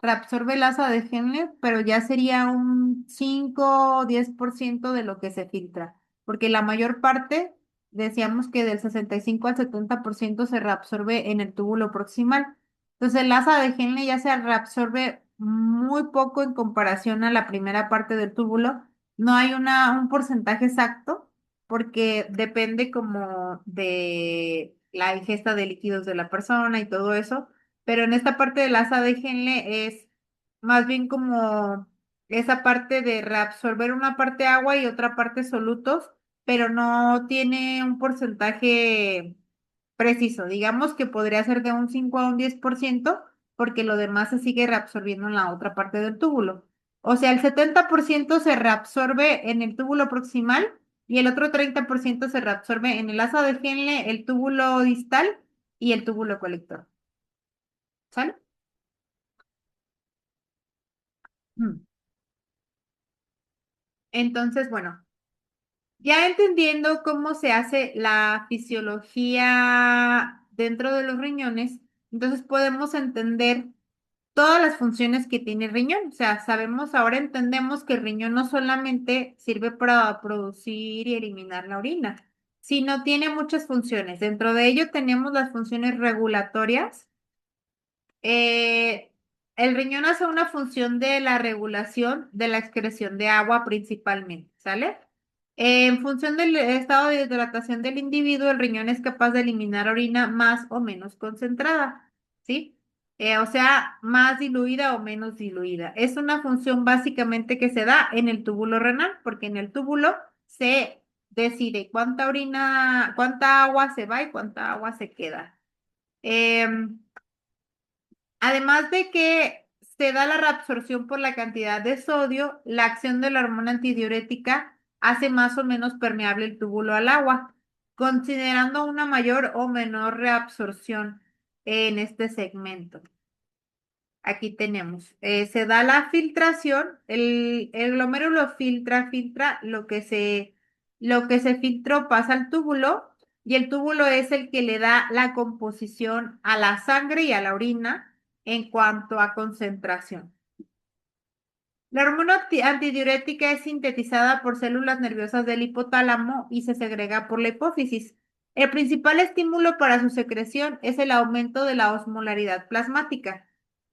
reabsorbe el asa de geles, pero ya sería un 5 o 10% de lo que se filtra. Porque la mayor parte, decíamos que del 65 al 70% se reabsorbe en el túbulo proximal. Entonces el asa de geles ya se reabsorbe muy poco en comparación a la primera parte del túbulo. No hay un porcentaje exacto porque depende como de la ingesta de líquidos de la persona y todo eso, pero en esta parte del asa de Henle es más bien como esa parte de reabsorber una parte agua y otra parte solutos, pero no tiene un porcentaje preciso. Digamos que podría ser de un 5 a un 10% porque lo demás se sigue reabsorbiendo en la otra parte del túbulo. O sea, el 70% se reabsorbe en el túbulo proximal y el otro 30% se reabsorbe en el asa de Henle, el túbulo distal y el túbulo colector. ¿Sale? Mm. Entonces, bueno, ya entendiendo cómo se hace la fisiología dentro de los riñones, entonces podemos entender todas las funciones que tiene el riñón. O sea, sabemos, ahora entendemos que el riñón no solamente sirve para producir y eliminar la orina, sino tiene muchas funciones. Dentro de ello tenemos las funciones regulatorias. Eh, el riñón hace una función de la regulación de la excreción de agua principalmente, ¿sale? En función del estado de hidratación del individuo, el riñón es capaz de eliminar orina más o menos concentrada, ¿sí? O sea, más diluida o menos diluida. Es una función básicamente que se da en el túbulo renal, porque en el túbulo se decide cuánta orina, cuánta agua se va y cuánta agua se queda. Em, Además de que se da la reabsorción por la cantidad de sodio, la acción de la hormona antidiurética hace más o menos permeable el túbulo al agua, considerando una mayor o menor reabsorción en este segmento. Aquí tenemos, se da la filtración, el glomérulo filtra lo que se filtró pasa al túbulo y el túbulo es el que le da la composición a la sangre y a la orina en cuanto a concentración. La hormona antidiurética es sintetizada por células nerviosas del hipotálamo y se segrega por la hipófisis. El principal estímulo para su secreción es el aumento de la osmolaridad plasmática,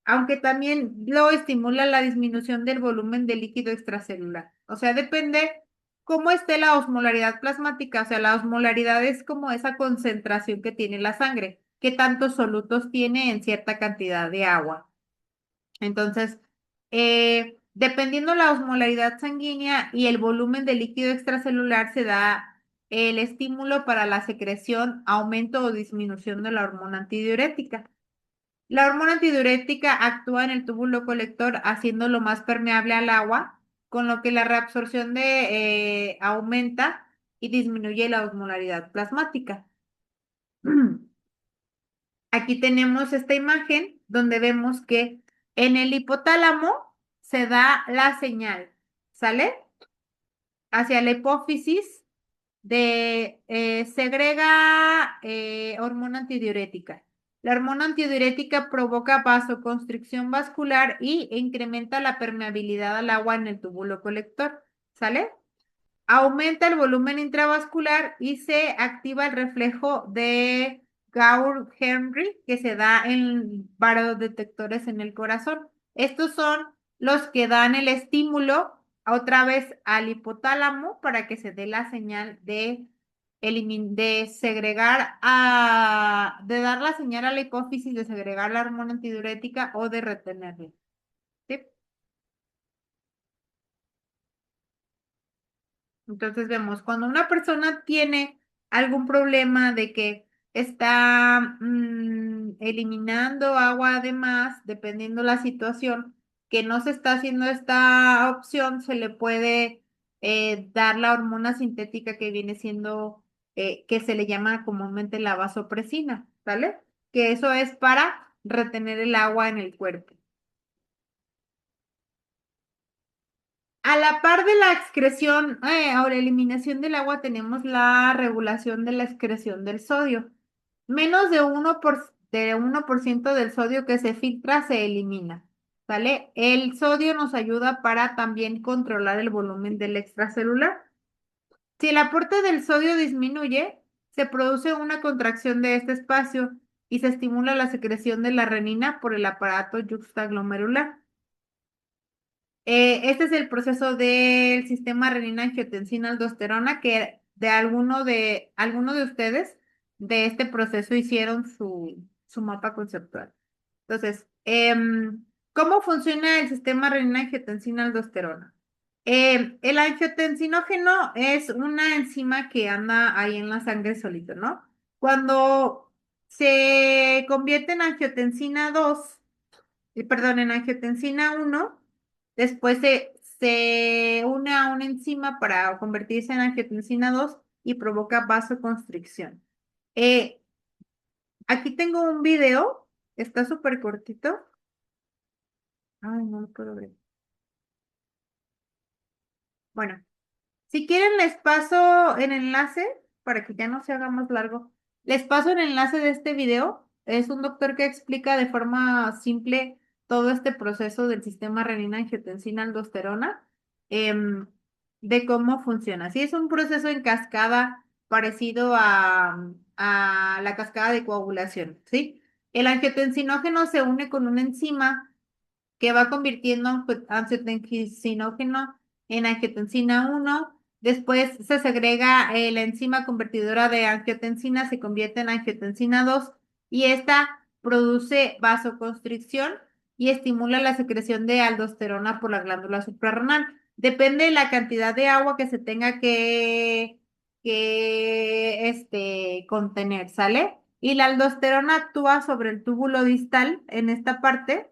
aunque también lo estimula la disminución del volumen de líquido extracelular. O sea, depende cómo esté la osmolaridad plasmática. O sea, la osmolaridad es como esa concentración que tiene la sangre, qué tantos solutos tiene en cierta cantidad de agua. Entonces, dependiendo la osmolaridad sanguínea y el volumen de líquido extracelular, se da el estímulo para la secreción, aumento o disminución de la hormona antidiurética. La hormona antidiurética actúa en el túbulo colector haciéndolo más permeable al agua, con lo que la reabsorción aumenta y disminuye la osmolaridad plasmática. Aquí tenemos esta imagen donde vemos que en el hipotálamo se da la señal, ¿sale? Hacia la hipófisis de segrega hormona antidiurética. La hormona antidiurética provoca vasoconstricción vascular y incrementa la permeabilidad al agua en el túbulo colector, ¿sale? Aumenta el volumen intravascular y se activa el reflejo de Gould-Henry que se da en varodetectores en el corazón. Estos son los que dan el estímulo otra vez al hipotálamo para que se dé la señal de segregar de dar la señal a la hipófisis de segregar la hormona antidiurética o de retenerla. ¿Sí? Entonces vemos, cuando una persona tiene algún problema de que está eliminando agua además, dependiendo la situación, que no se está haciendo esta opción, se le puede dar la hormona sintética que viene siendo, que se le llama comúnmente la vasopresina, ¿sale? Que eso es para retener el agua en el cuerpo. A la par de la excreción o la eliminación del agua, tenemos la regulación de la excreción del sodio. Menos de 1% del sodio que se filtra se elimina, ¿vale? El sodio nos ayuda para también controlar el volumen del extracelular. Si el aporte del sodio disminuye, se produce una contracción de este espacio y se estimula la secreción de la renina por el aparato yuxtaglomerular. Este es el proceso del sistema renina-angiotensina-aldosterona que de alguno de ustedes de este proceso hicieron su mapa conceptual. Entonces, ¿cómo funciona el sistema renina-angiotensina-aldosterona? El angiotensinógeno es una enzima que anda ahí en la sangre solito, ¿no? Cuando se convierte en angiotensina 2 perdón, en angiotensina 1, después se une a una enzima para convertirse en angiotensina 2 y provoca vasoconstricción. Eh, Aquí tengo un video, está súper cortito. Ay, no lo puedo ver. Bueno, si quieren les paso el enlace para que ya no se haga más largo. Les paso el enlace de este video. Es un doctor que explica de forma simple todo este proceso del sistema renina-angiotensina-aldosterona, em, de cómo funciona. Sí, es un proceso en cascada parecido a la cascada de coagulación, ¿sí? El angiotensinógeno se une con una enzima que va convirtiendo angiotensinógeno en angiotensina 1. Después se segrega la enzima convertidora de angiotensina, se convierte en angiotensina 2 y esta produce vasoconstricción y estimula la secreción de aldosterona por la glándula suprarrenal. Depende de la cantidad de agua que se tenga que contener, ¿sale? Y la aldosterona actúa sobre el túbulo distal en esta parte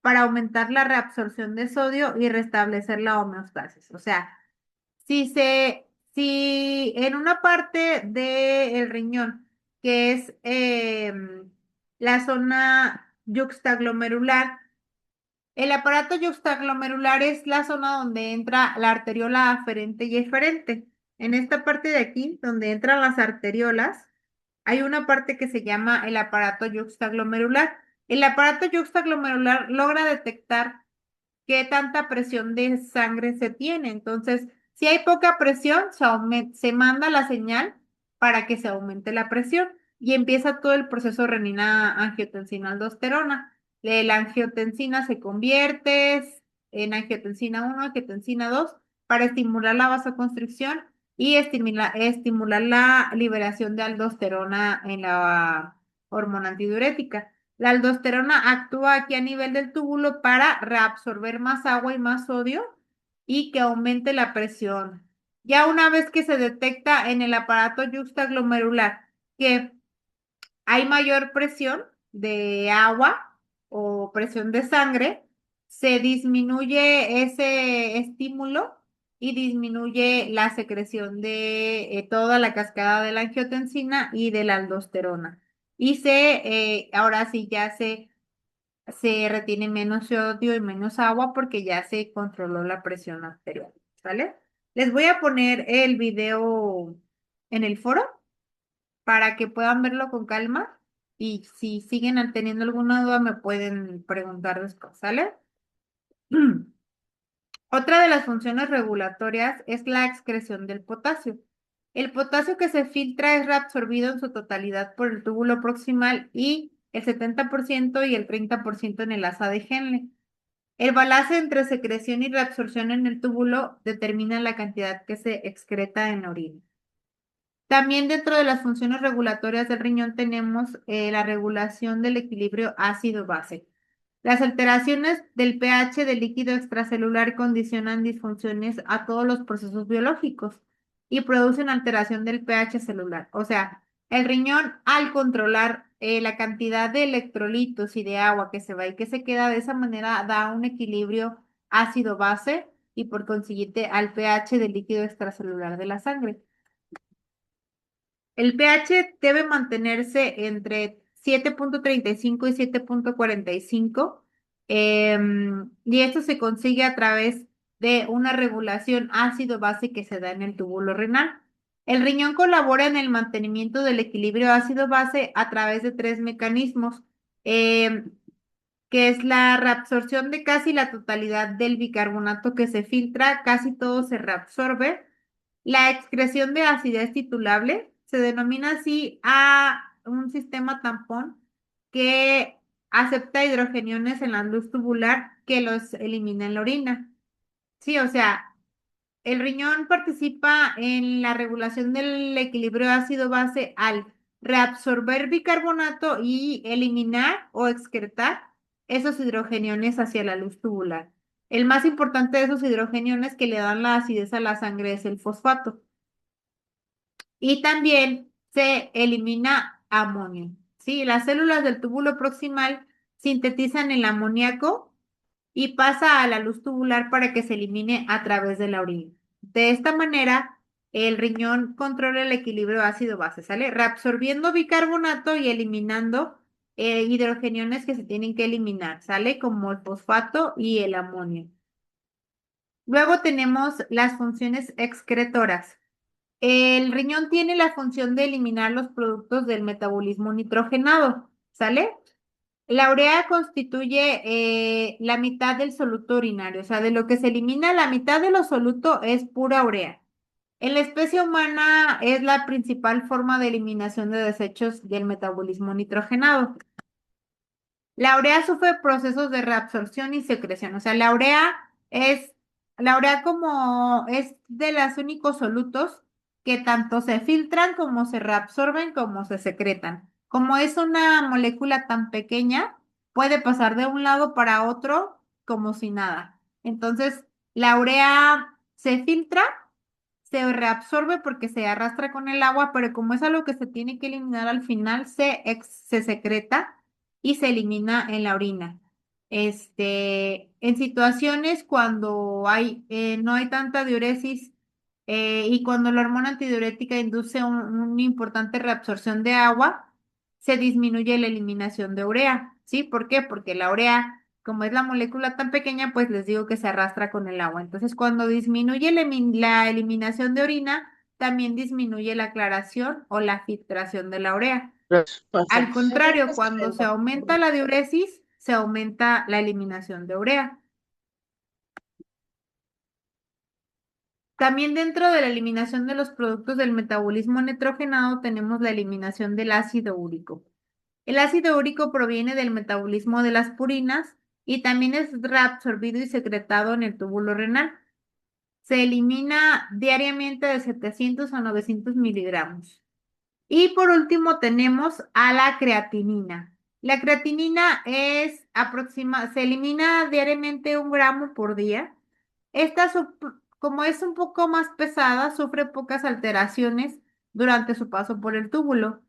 para aumentar la reabsorción de sodio y restablecer la homeostasis. O sea, si en una parte del riñón, que es la zona yuxtaglomerular, el aparato yuxtaglomerular es la zona donde entra la arteriola aferente y eferente. En esta parte de aquí, donde entran las arteriolas, hay una parte que se llama el aparato yuxtaglomerular. El aparato yuxtaglomerular logra detectar qué tanta presión de sangre se tiene. Entonces, si hay poca presión, se manda la señal para que se aumente la presión y empieza todo el proceso renina-angiotensina-aldosterona. La angiotensina se convierte en angiotensina 1, angiotensina 2 para estimular la vasoconstricción y estimular la liberación de aldosterona en la hormona antidiurética. La aldosterona actúa aquí a nivel del túbulo para reabsorber más agua y más sodio y que aumente la presión. Ya una vez que se detecta en el aparato yuxtaglomerular que hay mayor presión de agua o presión de sangre, se disminuye ese estímulo y disminuye la secreción de toda la cascada de la angiotensina y de la aldosterona. Y ahora sí ya se retiene menos sodio y menos agua porque ya se controló la presión arterial, ¿vale? Les voy a poner el video en el foro para que puedan verlo con calma y si siguen teniendo alguna duda me pueden preguntar después, ¿sale? Otra de las funciones regulatorias es la excreción del potasio. El potasio que se filtra es reabsorbido en su totalidad por el túbulo proximal y el 70% y el 30% en el asa de Henle. El balance entre secreción y reabsorción en el túbulo determina la cantidad que se excreta en la orina. También dentro de las funciones regulatorias del riñón tenemos la regulación del equilibrio ácido-base. Las alteraciones del pH del líquido extracelular condicionan disfunciones a todos los procesos biológicos y producen alteración del pH celular. O sea, el riñón al controlar la cantidad de electrolitos y de agua que se va y que se queda de esa manera da un equilibrio ácido-base y por consiguiente al pH del líquido extracelular de la sangre. El pH debe mantenerse entre 7,35 y 7,45 y esto se consigue a través de una regulación ácido-base que se da en el túbulo renal. El riñón colabora en el mantenimiento del equilibrio ácido-base a través de tres mecanismos, em, que es la reabsorción de casi la totalidad del bicarbonato que se filtra, casi todo se reabsorbe. La excreción de acidez titulable se denomina así a un sistema tampón que acepta hidrogeniones en la luz tubular que los elimina en la orina. Sí, o sea, el riñón participa en la regulación del equilibrio ácido-base al reabsorber bicarbonato y eliminar o excretar esos hidrogeniones hacia la luz tubular. El más importante de esos hidrogeniones que le dan la acidez a la sangre es el fosfato. Y también se elimina amonio. ¿Sí? Las células del túbulo proximal sintetizan el amoníaco y pasa a la luz tubular para que se elimine a través de la orina. De esta manera, el riñón controla el equilibrio ácido-base, ¿sale? Reabsorbiendo bicarbonato y eliminando hidrogeniones que se tienen que eliminar, ¿sale? Como el fosfato y el amonio. Luego tenemos las funciones excretoras. El riñón tiene la función de eliminar los productos del metabolismo nitrogenado, ¿sale? La urea constituye la mitad del soluto urinario, o sea, de lo que se elimina, la mitad de lo soluto es pura urea. En la especie humana es la principal forma de eliminación de desechos del metabolismo nitrogenado. La urea sufre procesos de reabsorción y secreción. O sea, la urea como es de los únicos solutos que tanto se filtran como se reabsorben como se secretan. Como es una molécula tan pequeña, puede pasar de un lado para otro como si nada. Entonces, la urea se filtra, se reabsorbe porque se arrastra con el agua, pero como es algo que se tiene que eliminar al final, se secreta y se elimina en la orina. En situaciones cuando no hay tanta diuresis y cuando la hormona antidiurética induce una importante reabsorción de agua, se disminuye la eliminación de urea. ¿Sí? ¿Por qué? Porque la urea, como es la molécula tan pequeña, pues les digo que se arrastra con el agua. Entonces, cuando disminuye la eliminación de orina, también disminuye la aclaración o la filtración de la urea. Al contrario, cuando se aumenta la diuresis, se aumenta la eliminación de urea. También dentro de la eliminación de los productos del metabolismo nitrogenado tenemos la eliminación del ácido úrico. El ácido úrico proviene del metabolismo de las purinas y también es reabsorbido y secretado en el túbulo renal. Se elimina diariamente de 700 a 900 miligramos. Y por último tenemos a la creatinina. La creatinina se elimina diariamente 1 gramo por día. Esta, como es un poco más pesada, sufre pocas alteraciones durante su paso por el túbulo.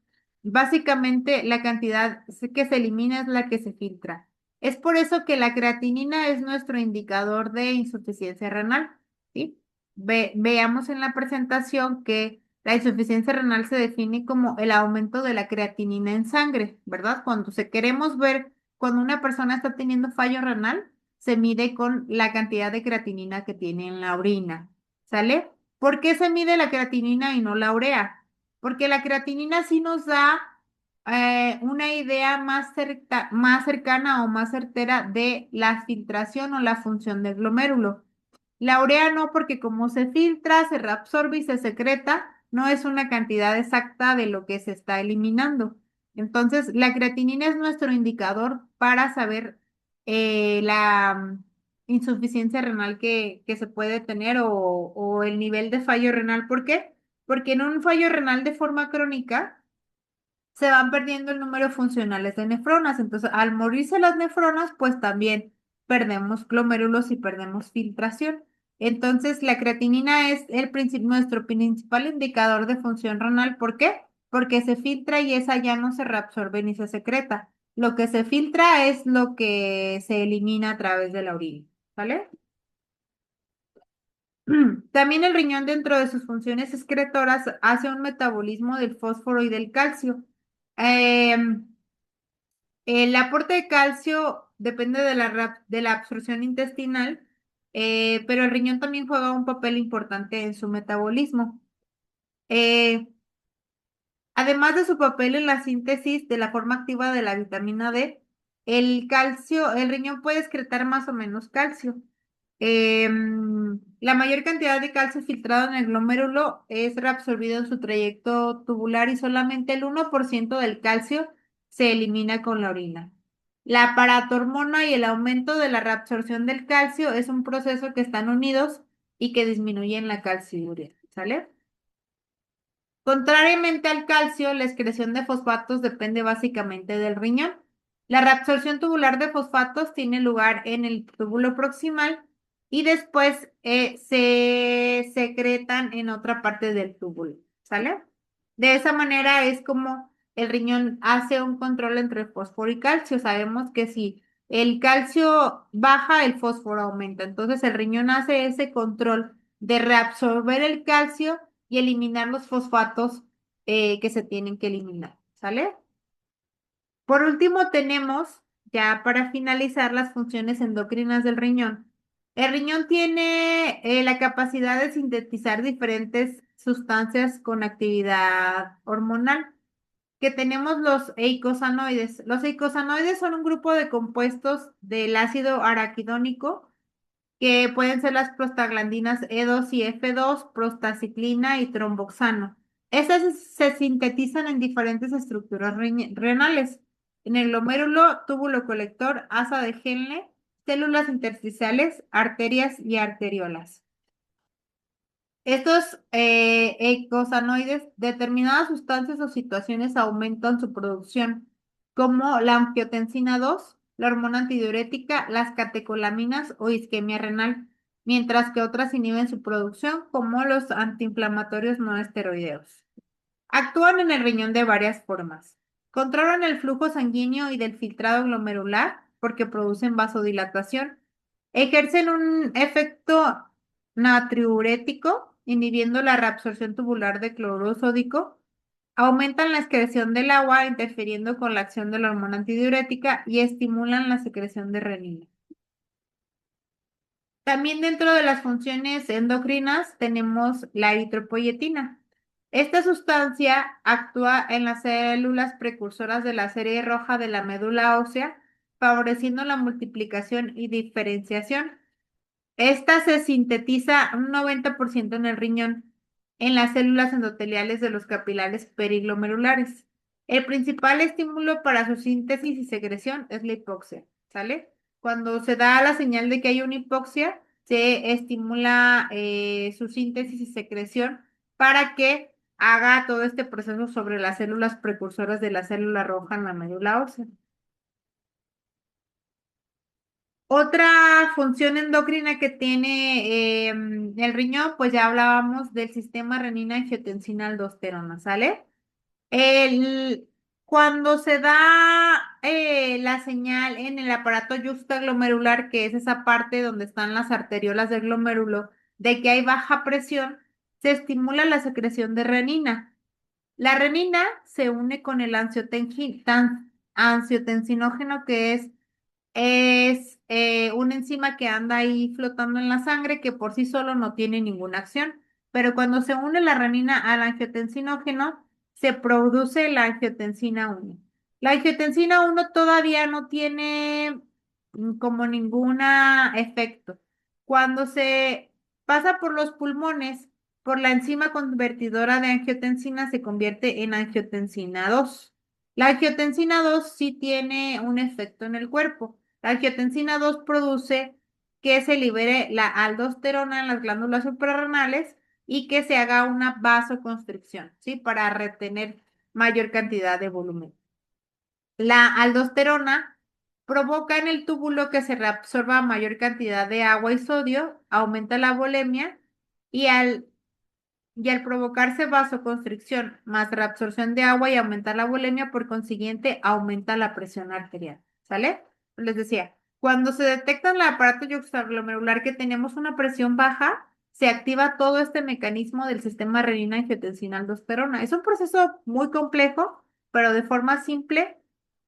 Básicamente, la cantidad que se elimina es la que se filtra. Es por eso que la creatinina es nuestro indicador de insuficiencia renal, ¿sí? Veamos en la presentación que la insuficiencia renal se define como el aumento de la creatinina en sangre, ¿verdad? Queremos ver cuando una persona está teniendo fallo renal, se mide con la cantidad de creatinina que tiene en la orina, ¿sale? ¿Por qué se mide la creatinina y no la urea? Porque la creatinina sí nos da una idea más cercana o más certera de la filtración o la función del glomérulo. La urea no, porque como se filtra, se reabsorbe y se secreta, no es una cantidad exacta de lo que se está eliminando. Entonces, la creatinina es nuestro indicador para saber la insuficiencia renal que se puede tener o el nivel de fallo renal. ¿Por qué? Porque en un fallo renal de forma crónica se van perdiendo el número funcionales de nefronas. Entonces, al morirse las nefronas, pues también perdemos glomérulos y perdemos filtración. Entonces, la creatinina es nuestro principal indicador de función renal. ¿Por qué? porque se filtra y esa ya no se reabsorbe ni se secreta. Lo que se filtra es lo que se elimina a través de la orina, ¿vale? También el riñón dentro de sus funciones excretoras hace un metabolismo del fósforo y del calcio. Em, el aporte de calcio depende de de la absorción intestinal, pero el riñón también juega un papel importante en su metabolismo. Eh, Además de su papel en la síntesis de la forma activa de la vitamina D, el riñón puede excretar más o menos calcio. La mayor cantidad de calcio filtrado en el glomérulo es reabsorbido en su trayecto tubular y solamente el 1% del calcio se elimina con la orina. La paratormona y el aumento de la reabsorción del calcio es un proceso que están unidos y que disminuyen la calciuria, ¿sale? Contrariamente al calcio, la excreción de fosfatos depende básicamente del riñón. La reabsorción tubular de fosfatos tiene lugar en el túbulo proximal y después se secretan en otra parte del túbulo, ¿sale? De esa manera es como el riñón hace un control entre fósforo y calcio. Sabemos que si el calcio baja, el fósforo aumenta. Entonces el riñón hace ese control de reabsorber el calcio y eliminar los fosfatos que se tienen que eliminar, ¿sale? Por último, tenemos, ya para finalizar, las funciones endocrinas del riñón. El riñón tiene la capacidad de sintetizar diferentes sustancias con actividad hormonal, que tenemos los eicosanoides. Los eicosanoides son un grupo de compuestos del ácido araquidónico que pueden ser las prostaglandinas E2 y F2, prostaciclina y tromboxano. Estas se sintetizan en diferentes estructuras renales, en el glomérulo, túbulo colector, asa de Henle, células intersticiales, arterias y arteriolas. Estos eicosanoides, determinadas sustancias o situaciones aumentan su producción, como la angiotensina 2, la hormona antidiurética, las catecolaminas o isquemia renal, mientras que otras inhiben su producción, como los antiinflamatorios no esteroideos. Actúan en el riñón de varias formas. Controlan el flujo sanguíneo y del filtrado glomerular porque producen vasodilatación. Ejercen un efecto natriurético, inhibiendo la reabsorción tubular de cloruro sódico. Aumentan la excreción del agua, interfiriendo con la acción de la hormona antidiurética y estimulan la secreción de renina. También dentro de las funciones endocrinas tenemos la eritropoyetina. Esta sustancia actúa en las células precursoras de la serie roja de la médula ósea, favoreciendo la multiplicación y diferenciación. Esta se sintetiza un 90% en el riñón, en las células endoteliales de los capilares periglomerulares. El principal estímulo para su síntesis y secreción es la hipoxia, ¿sale? Cuando se da la señal de que hay una hipoxia, se estimula su síntesis y secreción para que haga todo este proceso sobre las células precursoras de la célula roja en la médula ósea. Otra función endocrina que tiene el riñón, pues ya hablábamos del sistema renina-angiotensina-aldosterona, ¿sale? El, Cuando se da la señal en el aparato yuxtaglomerular, que es esa parte donde están las arteriolas del glomérulo, de que hay baja presión, se estimula la secreción de renina. La renina se une con el angiotensinógeno, que es una enzima que anda ahí flotando en la sangre que por sí solo no tiene ninguna acción, pero cuando se une la renina al angiotensinógeno, se produce la angiotensina 1. La angiotensina 1 todavía no tiene como ningún efecto. Cuando se pasa por los pulmones, por la enzima convertidora de angiotensina, se convierte en angiotensina 2. La angiotensina 2 sí tiene un efecto en el cuerpo. La angiotensina 2 produce que se libere la aldosterona en las glándulas suprarrenales y que se haga una vasoconstricción, ¿sí? Para retener mayor cantidad de volumen. La aldosterona provoca en el túbulo que se reabsorba mayor cantidad de agua y sodio, aumenta la volemia y al y al provocarse vasoconstricción más reabsorción de agua y aumentar la volemia, por consiguiente, aumenta la presión arterial. ¿Sale? Les decía, cuando se detecta en el aparato yuxtaglomerular que tenemos una presión baja, se activa todo este mecanismo del sistema renina-angiotensina-aldosterona. Es un proceso muy complejo, pero de forma simple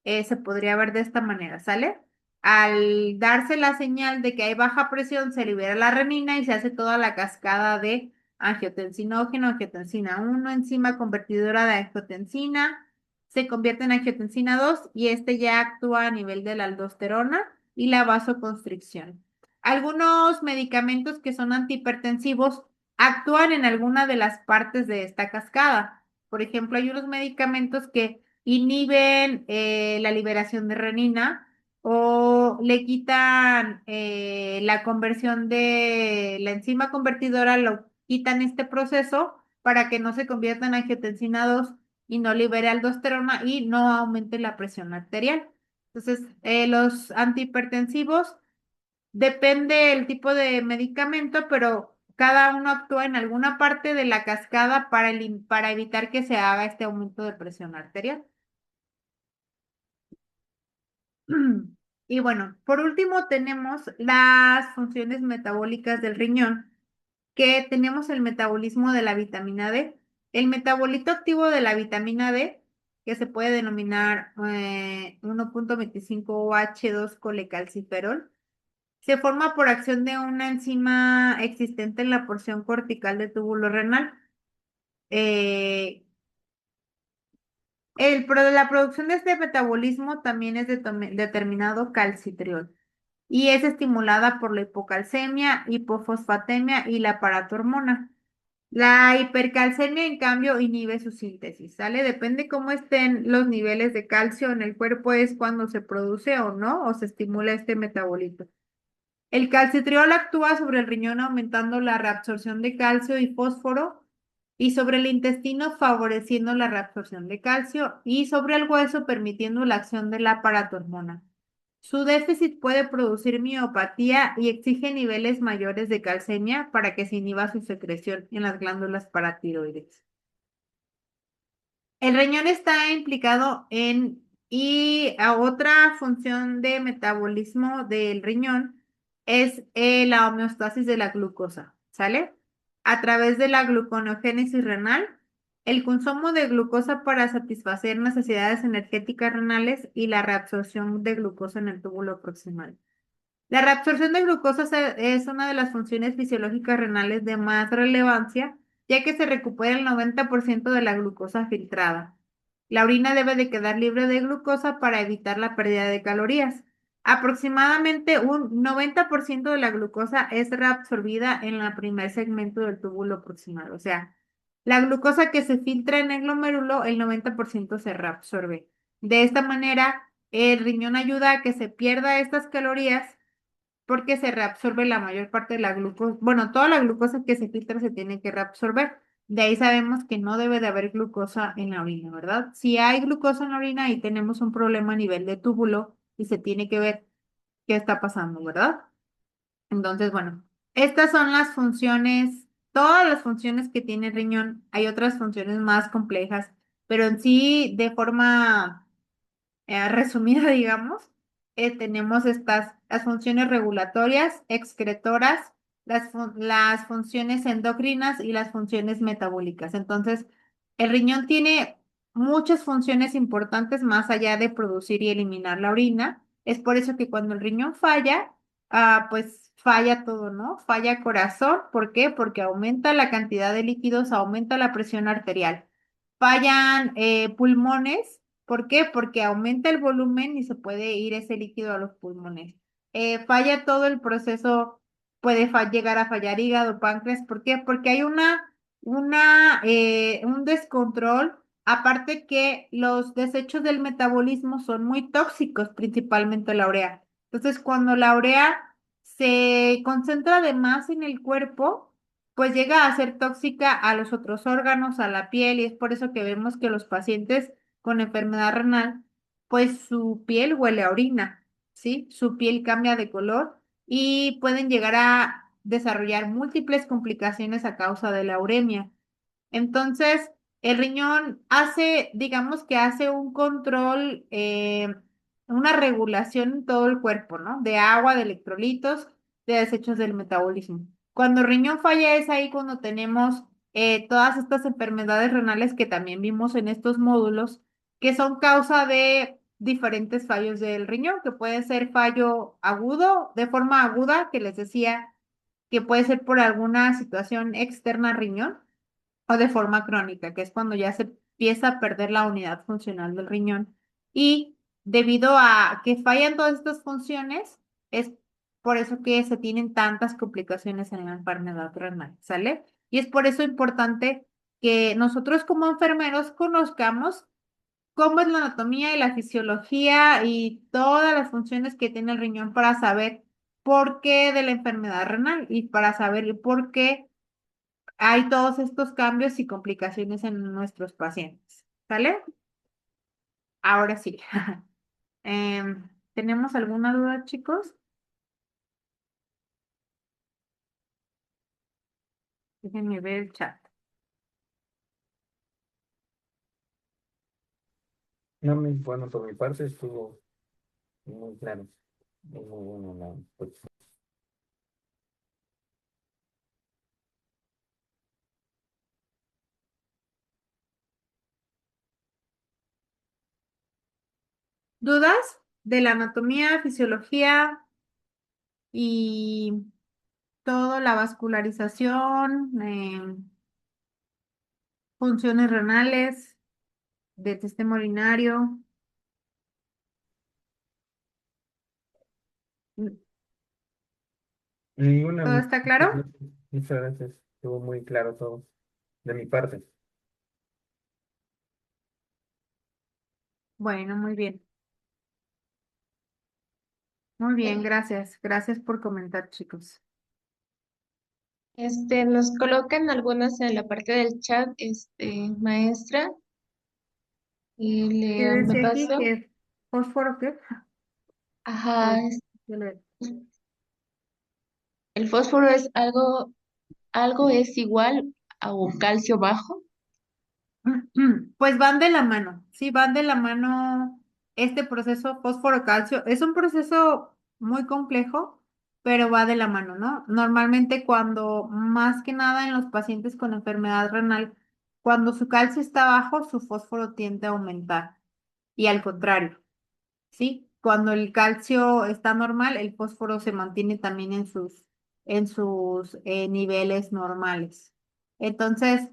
se podría ver de esta manera, ¿sale? Al darse la señal de que hay baja presión, se libera la renina y se hace toda la cascada de angiotensinógeno, angiotensina 1, enzima convertidora de angiotensina, se convierte en angiotensina 2 y este ya actúa a nivel de la aldosterona y la vasoconstricción. Algunos medicamentos que son antihipertensivos actúan en alguna de las partes de esta cascada. Por ejemplo, hay unos medicamentos que inhiben la liberación de renina o le quitan la conversión de la enzima convertidora, lo quitan este proceso para que no se convierta en angiotensina 2 y no libere aldosterona y no aumente la presión arterial. Entonces, los antihipertensivos depende el tipo de medicamento, pero cada uno actúa en alguna parte de la cascada para evitar que se haga este aumento de presión arterial. Y bueno, por último tenemos las funciones metabólicas del riñón, que tenemos el metabolismo de la vitamina D. El metabolito activo de la vitamina D, que se puede denominar 1.25-OH2-colecalciferol, se forma por acción de una enzima existente en la porción cortical del túbulo renal. Eh, la producción de este metabolismo también es determinado calcitriol y es estimulada por la hipocalcemia, hipofosfatemia y la paratormona. La hipercalcemia, en cambio, inhibe su síntesis, ¿sale? Depende cómo estén los niveles de calcio en el cuerpo, es cuando se produce o no, o se estimula este metabolito. El calcitriol actúa sobre el riñón aumentando la reabsorción de calcio y fósforo y sobre el intestino favoreciendo la reabsorción de calcio y sobre el hueso permitiendo la acción de la paratormona. Su déficit puede producir miopatía y exige niveles mayores de calcemia para que se inhiba su secreción en las glándulas paratiroides. El riñón está implicado y a otra función de metabolismo del riñón es la homeostasis de la glucosa, ¿sale? A través de la gluconeogénesis renal, el consumo de glucosa para satisfacer necesidades energéticas renales y la reabsorción de glucosa en el túbulo proximal. La reabsorción de glucosa es una de las funciones fisiológicas renales de más relevancia, ya que se recupera el 90% de la glucosa filtrada. La orina debe de quedar libre de glucosa para evitar la pérdida de calorías. Aproximadamente un 90% de la glucosa es reabsorbida en el primer segmento del túbulo proximal. O sea, la glucosa que se filtra en el glomérulo, el 90% se reabsorbe. De esta manera, el riñón ayuda a que se pierda estas calorías porque se reabsorbe la mayor parte de la glucosa. Bueno, toda la glucosa que se filtra se tiene que reabsorber. De ahí sabemos que no debe de haber glucosa en la orina, ¿verdad? Si hay glucosa en la orina, ahí tenemos un problema a nivel de túbulo y se tiene que ver qué está pasando, ¿verdad? Entonces, bueno, estas son las funciones, todas las funciones que tiene el riñón. Hay otras funciones más complejas, pero en sí, de forma resumida, digamos, tenemos las funciones regulatorias, excretoras, las funciones endocrinas y las funciones metabólicas. Entonces, el riñón tiene muchas funciones importantes más allá de producir y eliminar la orina. Es por eso que cuando el riñón falla, pues falla todo, ¿no? Falla corazón. ¿Por qué? Porque aumenta la cantidad de líquidos, aumenta la presión arterial. Fallan pulmones. ¿Por qué? Porque aumenta el volumen y se puede ir ese líquido a los pulmones. Falla todo el proceso, puede llegar a fallar hígado, páncreas. ¿Por qué? Porque hay un descontrol. Aparte que los desechos del metabolismo son muy tóxicos, principalmente la urea. Entonces, cuando la urea se concentra de más en el cuerpo, pues llega a ser tóxica a los otros órganos, a la piel, y es por eso que vemos que los pacientes con enfermedad renal, pues su piel huele a orina, ¿sí? Su piel cambia de color y pueden llegar a desarrollar múltiples complicaciones a causa de la uremia. Entonces, el riñón hace, digamos que hace un control, una regulación en todo el cuerpo, ¿no? De agua, de electrolitos, de desechos del metabolismo. Cuando el riñón falla es ahí cuando tenemos todas estas enfermedades renales que también vimos en estos módulos, que son causa de diferentes fallos del riñón, que puede ser fallo agudo, de forma aguda, que les decía que puede ser por alguna situación externa al riñón o de forma crónica, que es cuando ya se empieza a perder la unidad funcional del riñón. Y debido a que fallan todas estas funciones, es por eso que se tienen tantas complicaciones en la enfermedad renal, ¿sale? Y es por eso importante que nosotros como enfermeros conozcamos cómo es la anatomía y la fisiología y todas las funciones que tiene el riñón para saber por qué de la enfermedad renal y para saber por qué hay todos estos cambios y complicaciones en nuestros pacientes. ¿Sale? Ahora sí. ¿Tenemos alguna duda, chicos? Déjenme ver el chat. No, bueno, por mi parte estuvo muy claro. Muy bueno pues, ¿Dudas de la anatomía, fisiología y todo, la vascularización, funciones renales, del sistema urinario? ninguna, ¿Todo está claro? muchas gracias. Estuvo muy claro todo de mi parte. Bueno, muy bien. Muy bien, gracias. Gracias por comentar, chicos. Nos colocan algunas en la parte del chat, maestra, y ¿Qué me decía aquí? paso. ¿Que fósforo qué? Ajá, Pues, yo le- el fósforo es algo es igual a un calcio bajo. Pues van de la mano, sí, van de la mano este proceso fósforo-calcio. Es un proceso muy complejo, pero va de la mano, ¿no? Normalmente cuando, más que nada en los pacientes con enfermedad renal, cuando su calcio está bajo, su fósforo tiende a aumentar. Y al contrario, ¿sí? Cuando el calcio está normal, el fósforo se mantiene también en sus niveles normales. Entonces,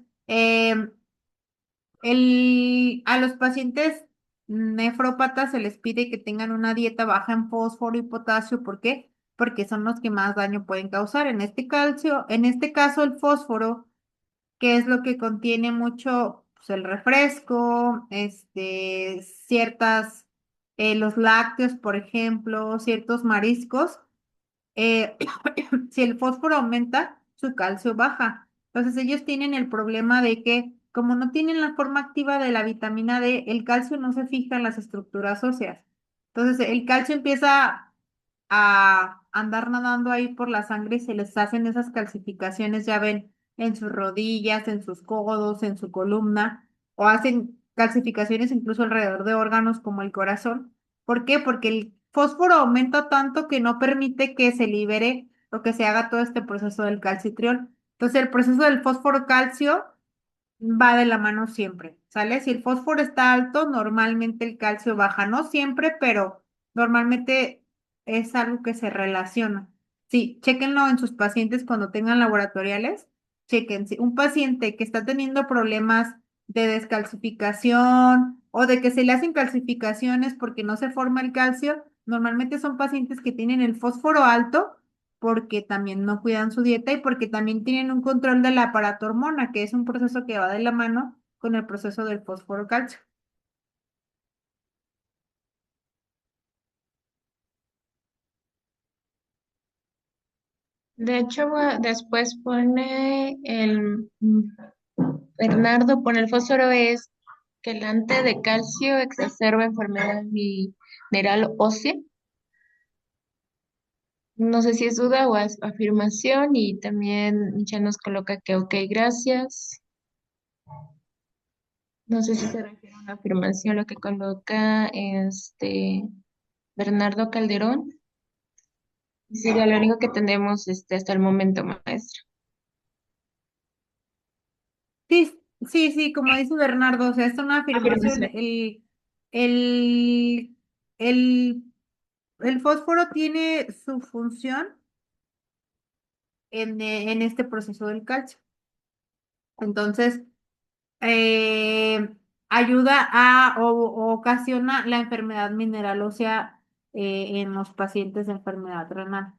a los pacientes nefrópatas se les pide que tengan una dieta baja en fósforo y potasio. ¿Por qué? Porque son los que más daño pueden causar. En este caso, el fósforo, que es lo que contiene mucho, pues, el refresco, los lácteos, por ejemplo, ciertos mariscos. eh, si el fósforo aumenta, su calcio baja. Entonces ellos tienen el problema de que como no tienen la forma activa de la vitamina D, el calcio no se fija en las estructuras óseas. Entonces el calcio empieza a andar nadando ahí por la sangre y se les hacen esas calcificaciones, ya ven, en sus rodillas, en sus codos, en su columna, o hacen calcificaciones incluso alrededor de órganos como el corazón. ¿Por qué? Porque el fósforo aumenta tanto que no permite que se libere o que se haga todo este proceso del calcitriol. Entonces, el proceso del fósforo-calcio va de la mano siempre, ¿sale? Si el fósforo está alto, normalmente el calcio baja, no siempre, pero normalmente es algo que se relaciona. Sí, chéquenlo en sus pacientes cuando tengan laboratoriales, chequen, si un paciente que está teniendo problemas de descalcificación o de que se le hacen calcificaciones porque no se forma el calcio, normalmente son pacientes que tienen el fósforo alto porque también no cuidan su dieta y porque también tienen un control del aparato hormona, que es un proceso que va de la mano con el proceso del fósforo calcio. De hecho, después pone Bernardo pone el fósforo es quelante de calcio exacerba enfermedad mineral ósea. No sé si es duda o es afirmación y también ya nos coloca que ok, gracias. No sé si se refiere a una afirmación lo que coloca Bernardo Calderón. Y sería lo único que tenemos hasta el momento, maestra. Sí, sí, sí, como dice Bernardo, o sea, es una afirmación. Afirmación. El, el, el fósforo tiene su función en este proceso del calcio. Entonces, eh, ayuda o ocasiona la enfermedad mineral ósea en los pacientes de enfermedad renal.